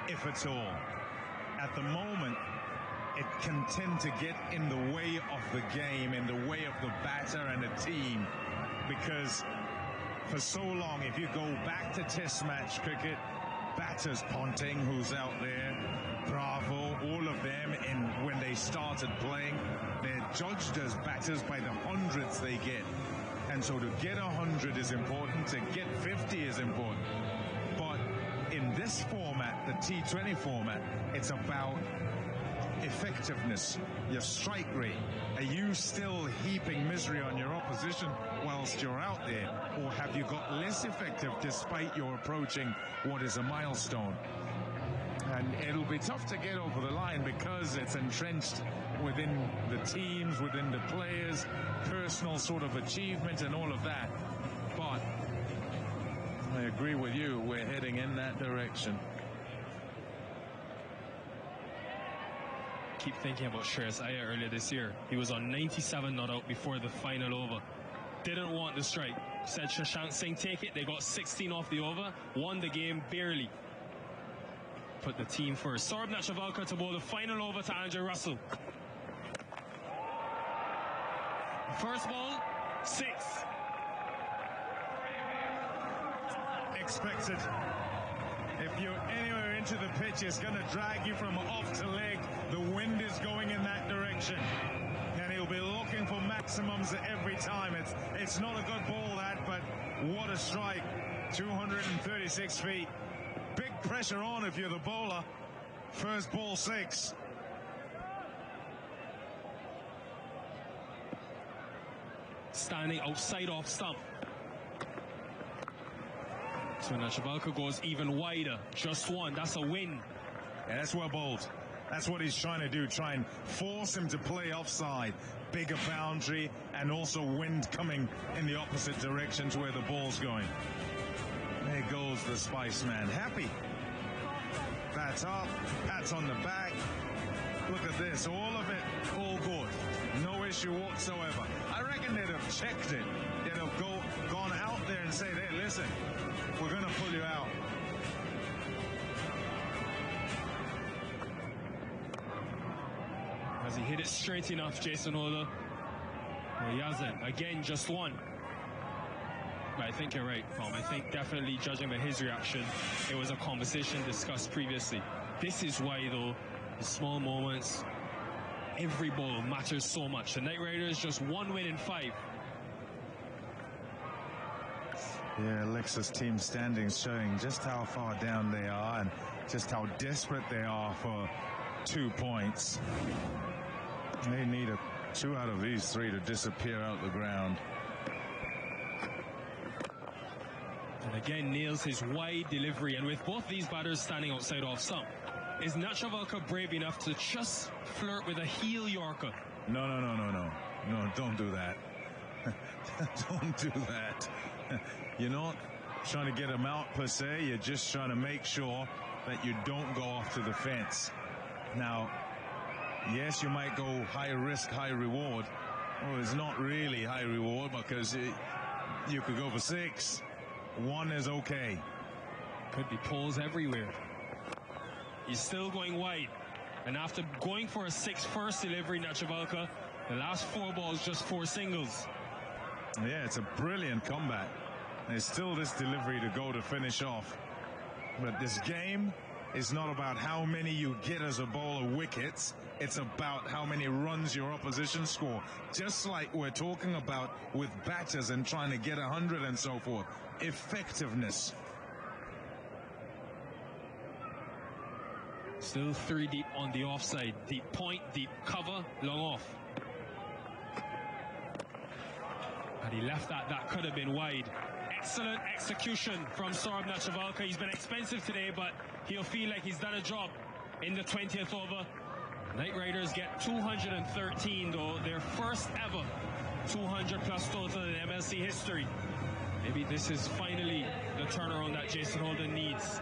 if at all. At the moment, it can tend to get in the way of the game, in the way of the batter and the team, because for so long, if you go back to Test match cricket, batters Ponting, who's out there, Bravo, all of them, and when they started playing, they're judged as batters by the hundreds they get. And so to get 100 is important, to get 50 is important. But in this format, the T20 format, it's about effectiveness, your strike rate. Are you still heaping misery on your opposition whilst you're out there? Or have you got less effective despite your approaching what is a milestone? And it'll be tough to get over the line because it's entrenched within the teams, within the players, personal sort of achievement and all of that. But I agree with you, we're heading in that direction. Keep thinking about Shreyas Iyer earlier this year. He was on 97 not out before the final over. Didn't want the strike. Said Shashank Singh take it. They got 16 off the over. Won the game barely. Put the team first. Saurabh Netravalkar to bowl the final over to Andre Russell. First ball, 6. Expected. If you're anywhere into the pitch, it's going to drag you from off to leg. The wind is going in that direction. And he'll be looking for maximums every time. It's not a good ball, that, but what a strike. 236 feet. Big pressure on if you're the bowler. First ball, 6. Standing outside off stump. So Netravalkar goes even wider. Just 1. That's a win. Yeah, that's well bowled. That's what he's trying to do. Try and force him to play offside. Bigger boundary and also wind coming in the opposite direction to where the ball's going. There goes the Spice Man. Happy. Bats up. Pats on the back. Look at this. All of it. All good. No issue whatsoever. I reckon they'd have checked it. They'd have gone out there and said, hey, listen, we're going to pull you out. Has he hit it straight enough, Jason Holder? Well, he hasn't. Again, just 1. But I think you're right, Tom. I think definitely, judging by his reaction, it was a conversation discussed previously. This is why, though, the small moments, every ball matters so much. The Knight Riders just 1 win in 5. Yeah, Alexa's team standings showing just how far down they are and just how desperate they are for 2 points. They need 2 out of these 3 to disappear out the ground. And again, nails his wide delivery. And with both these batters standing outside off stump, is Netravalkar brave enough to just flirt with a heel Yorker? No, don't do that. Don't do that. You're not trying to get him out per se. You're just trying to make sure that you don't go off to the fence. Now, yes, you might go high risk, high reward. Well, it's not really high reward because you could go for 6. 1 is okay. Could be poles everywhere. He's still going wide. And after going for a 6 first delivery, Netravalkar, the last 4 balls, just 4 singles. Yeah, it's a brilliant comeback. There's still this delivery to go to finish off. But this game is not about how many you get as a bowler wickets. It's about how many runs your opposition score. Just like we're talking about with batters and trying to get 100 and so forth. Effectiveness. Still 3 deep on the offside. Deep point, deep cover, long off. Had he left that could have been wide. Excellent execution from Saurabh Netravalkar. He's been expensive today, but he'll feel like he's done a job in the 20th over. Knight Riders get 213, though, their first ever 200 plus total in MLC history. Maybe this is finally the turnaround that Jason Holden needs.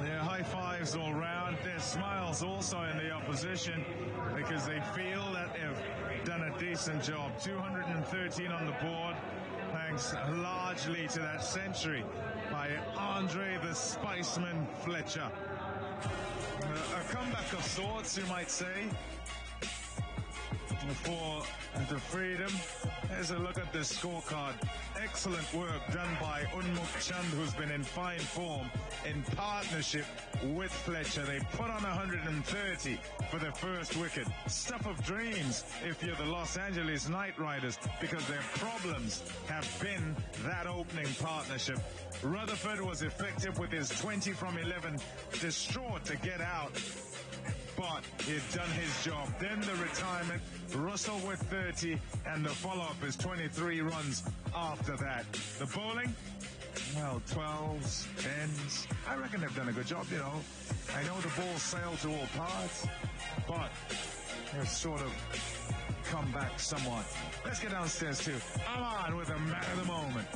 Yeah, high fives all round. There's smiles also in the opposition because they feel that they've done a decent job. 213 on the board, thanks largely to that century by Andre the Spiceman Fletcher. A comeback of sorts, you might say, for the Freedom. Here's a look at the scorecard. Excellent work done by Unmuk Chand, who's been in fine form in partnership with Fletcher. They put on 130 for the first wicket. Stuff of dreams if you're the Los Angeles Knight Riders, because their problems have been that opening partnership. Rutherford was effective with his 20 from 11, distraught to get out, but he'd done his job. Then the retirement, Russell with 30, and the follow-up is 23 runs after that. The bowling, well, 12s, 10s. I reckon they've done a good job, you know. I know the ball sailed to all parts, but they've sort of come back somewhat. Let's get downstairs too. I'm on with the man of the moment.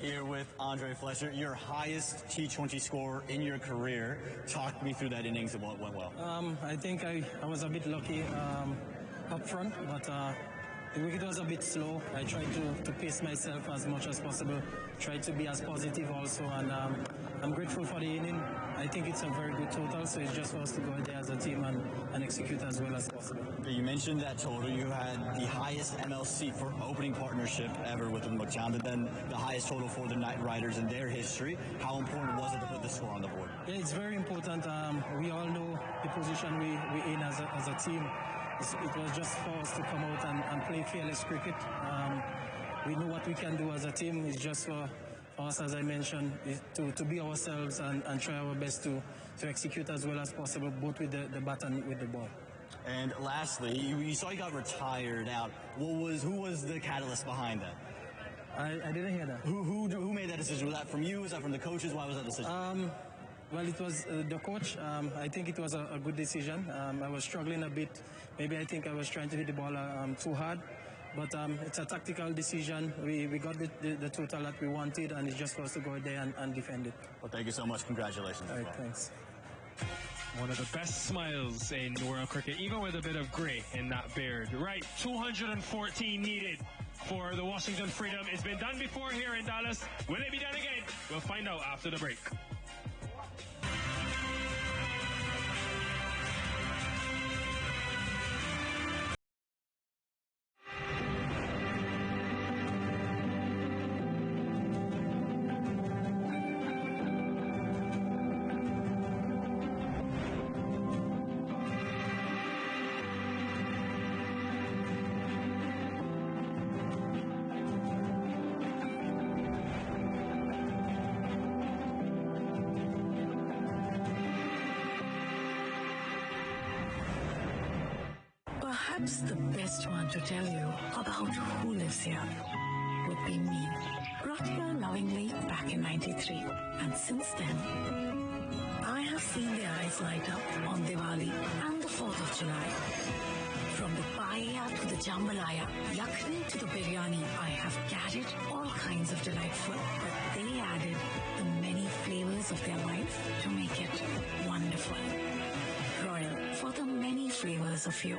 Here with Andre Fletcher, your highest T20 score in your career. Talk me through that innings and what went well. I think I was a bit lucky up front, but the wicket was a bit slow. I tried to pace myself as much as possible, tried to be as positive also, and I'm grateful for the inning. I think it's a very good total, so it's just for us to go out there as a team and execute as well as possible. You mentioned that total. You had the highest MLC for opening partnership ever with Mukchand, and then the highest total for the Knight Riders in their history. How important was it to put the score on the board? Yeah, it's very important. We all know the position we're in as a team. It was just for us to come out and play fearless cricket. We know what we can do as a team. It's just for us, as I mentioned, to be ourselves and try our best to execute as well as possible, both with the bat and with the ball. And lastly, you saw you got retired out. Who was the catalyst behind that? I didn't hear that. Who made that decision? Was that from you? Was that from the coaches? Why was that decision? Well, it was the coach. I think it was a good decision. I was struggling a bit. Maybe I think I was trying to hit the ball too hard. But it's a tactical decision. We got the total that we wanted, and it's just for us to go out there and defend it. Well, thank you so much. Congratulations. All right, thanks. One of the best smiles in world cricket, even with a bit of grey in that beard. Right, 214 needed for the Washington Freedom. It's been done before here in Dallas. Will it be done again? We'll find out after the break. Perhaps the best one to tell you about who lives here would be me. Brought here lovingly back in '93. And since then, I have seen their eyes light up on Diwali and the 4th of July. From the paella to the jambalaya, yakni to the biryani, I have carried all kinds of delightful, but they added the many flavors of their life to make it wonderful. Royal for the many flavors of you.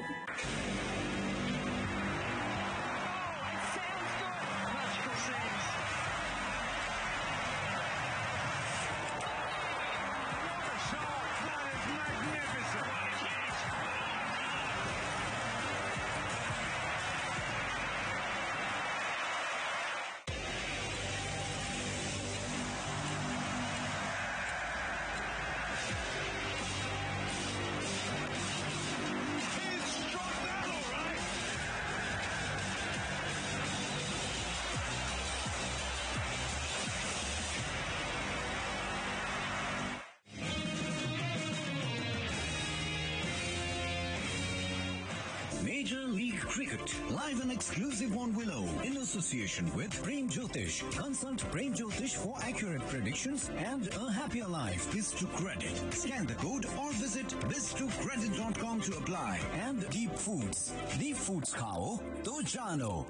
Major League Cricket, live and exclusive on Willow, in association with Prem Jyotish. Consult Prem Jyotish for accurate predictions and a happier life. Biz2Credit. Scan the code or visit biz2credit.com to apply. And Deep Foods. Deep Foods khao to jano.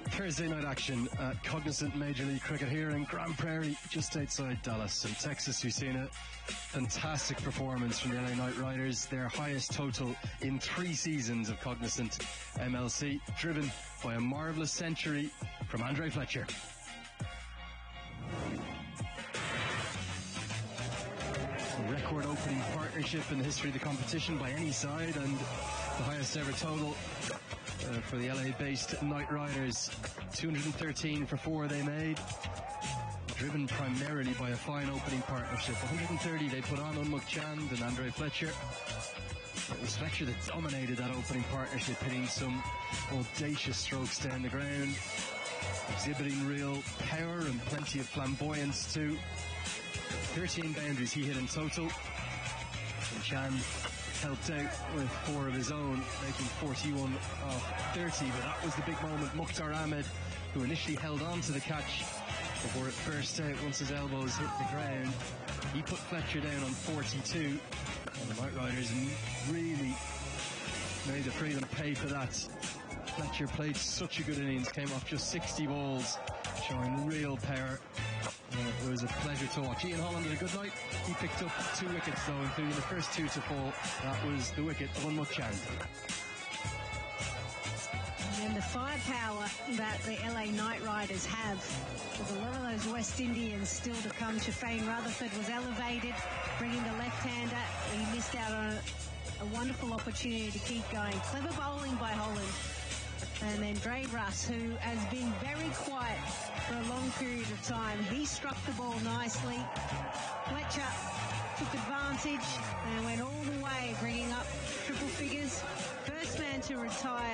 Thursday night action at Cognizant Major League Cricket here in Grand Prairie, just outside Dallas in Texas. We've seen a fantastic performance from the LA Knight Riders, their highest total in 3 seasons of Cognizant MLC, driven by a marvellous century from Andre Fletcher. A record opening partnership in the history of the competition by any side, and the highest ever total for the LA-based Knight Riders. 213 for 4 they made, driven primarily by a fine opening partnership. 130 they put on Unmukt Chand and Andre Fletcher. It was Fletcher that dominated that opening partnership, hitting some audacious strokes down the ground, exhibiting real power and plenty of flamboyance too. 13 boundaries he hit in total, and Chand helped out with 4 of his own, making 41 off 30, but that was the big moment. Mukhtar Ahmed, who initially held on to the catch before it burst out once his elbows hit the ground, he put Fletcher down on 42, and the Knight Riders really made the Freedom pay for that. Fletcher played such a good innings, came off just 60 balls, showing real power. It was a pleasure to watch. Ian Holland had a good night. He picked up 2 wickets though, including the first 2 to fall. That was the wicket of Unmukt Chand. And the firepower that the LA Knight Riders have, with a lot of those West Indians still to come. Shafane Rutherford was elevated, bringing the left-hander. He missed out on a wonderful opportunity to keep going. Clever bowling by Holland. And then Dre Russ, who has been very quiet for a long period of time, he struck the ball nicely. Fletcher took advantage and went all the way, bringing up triple figures. First man to retire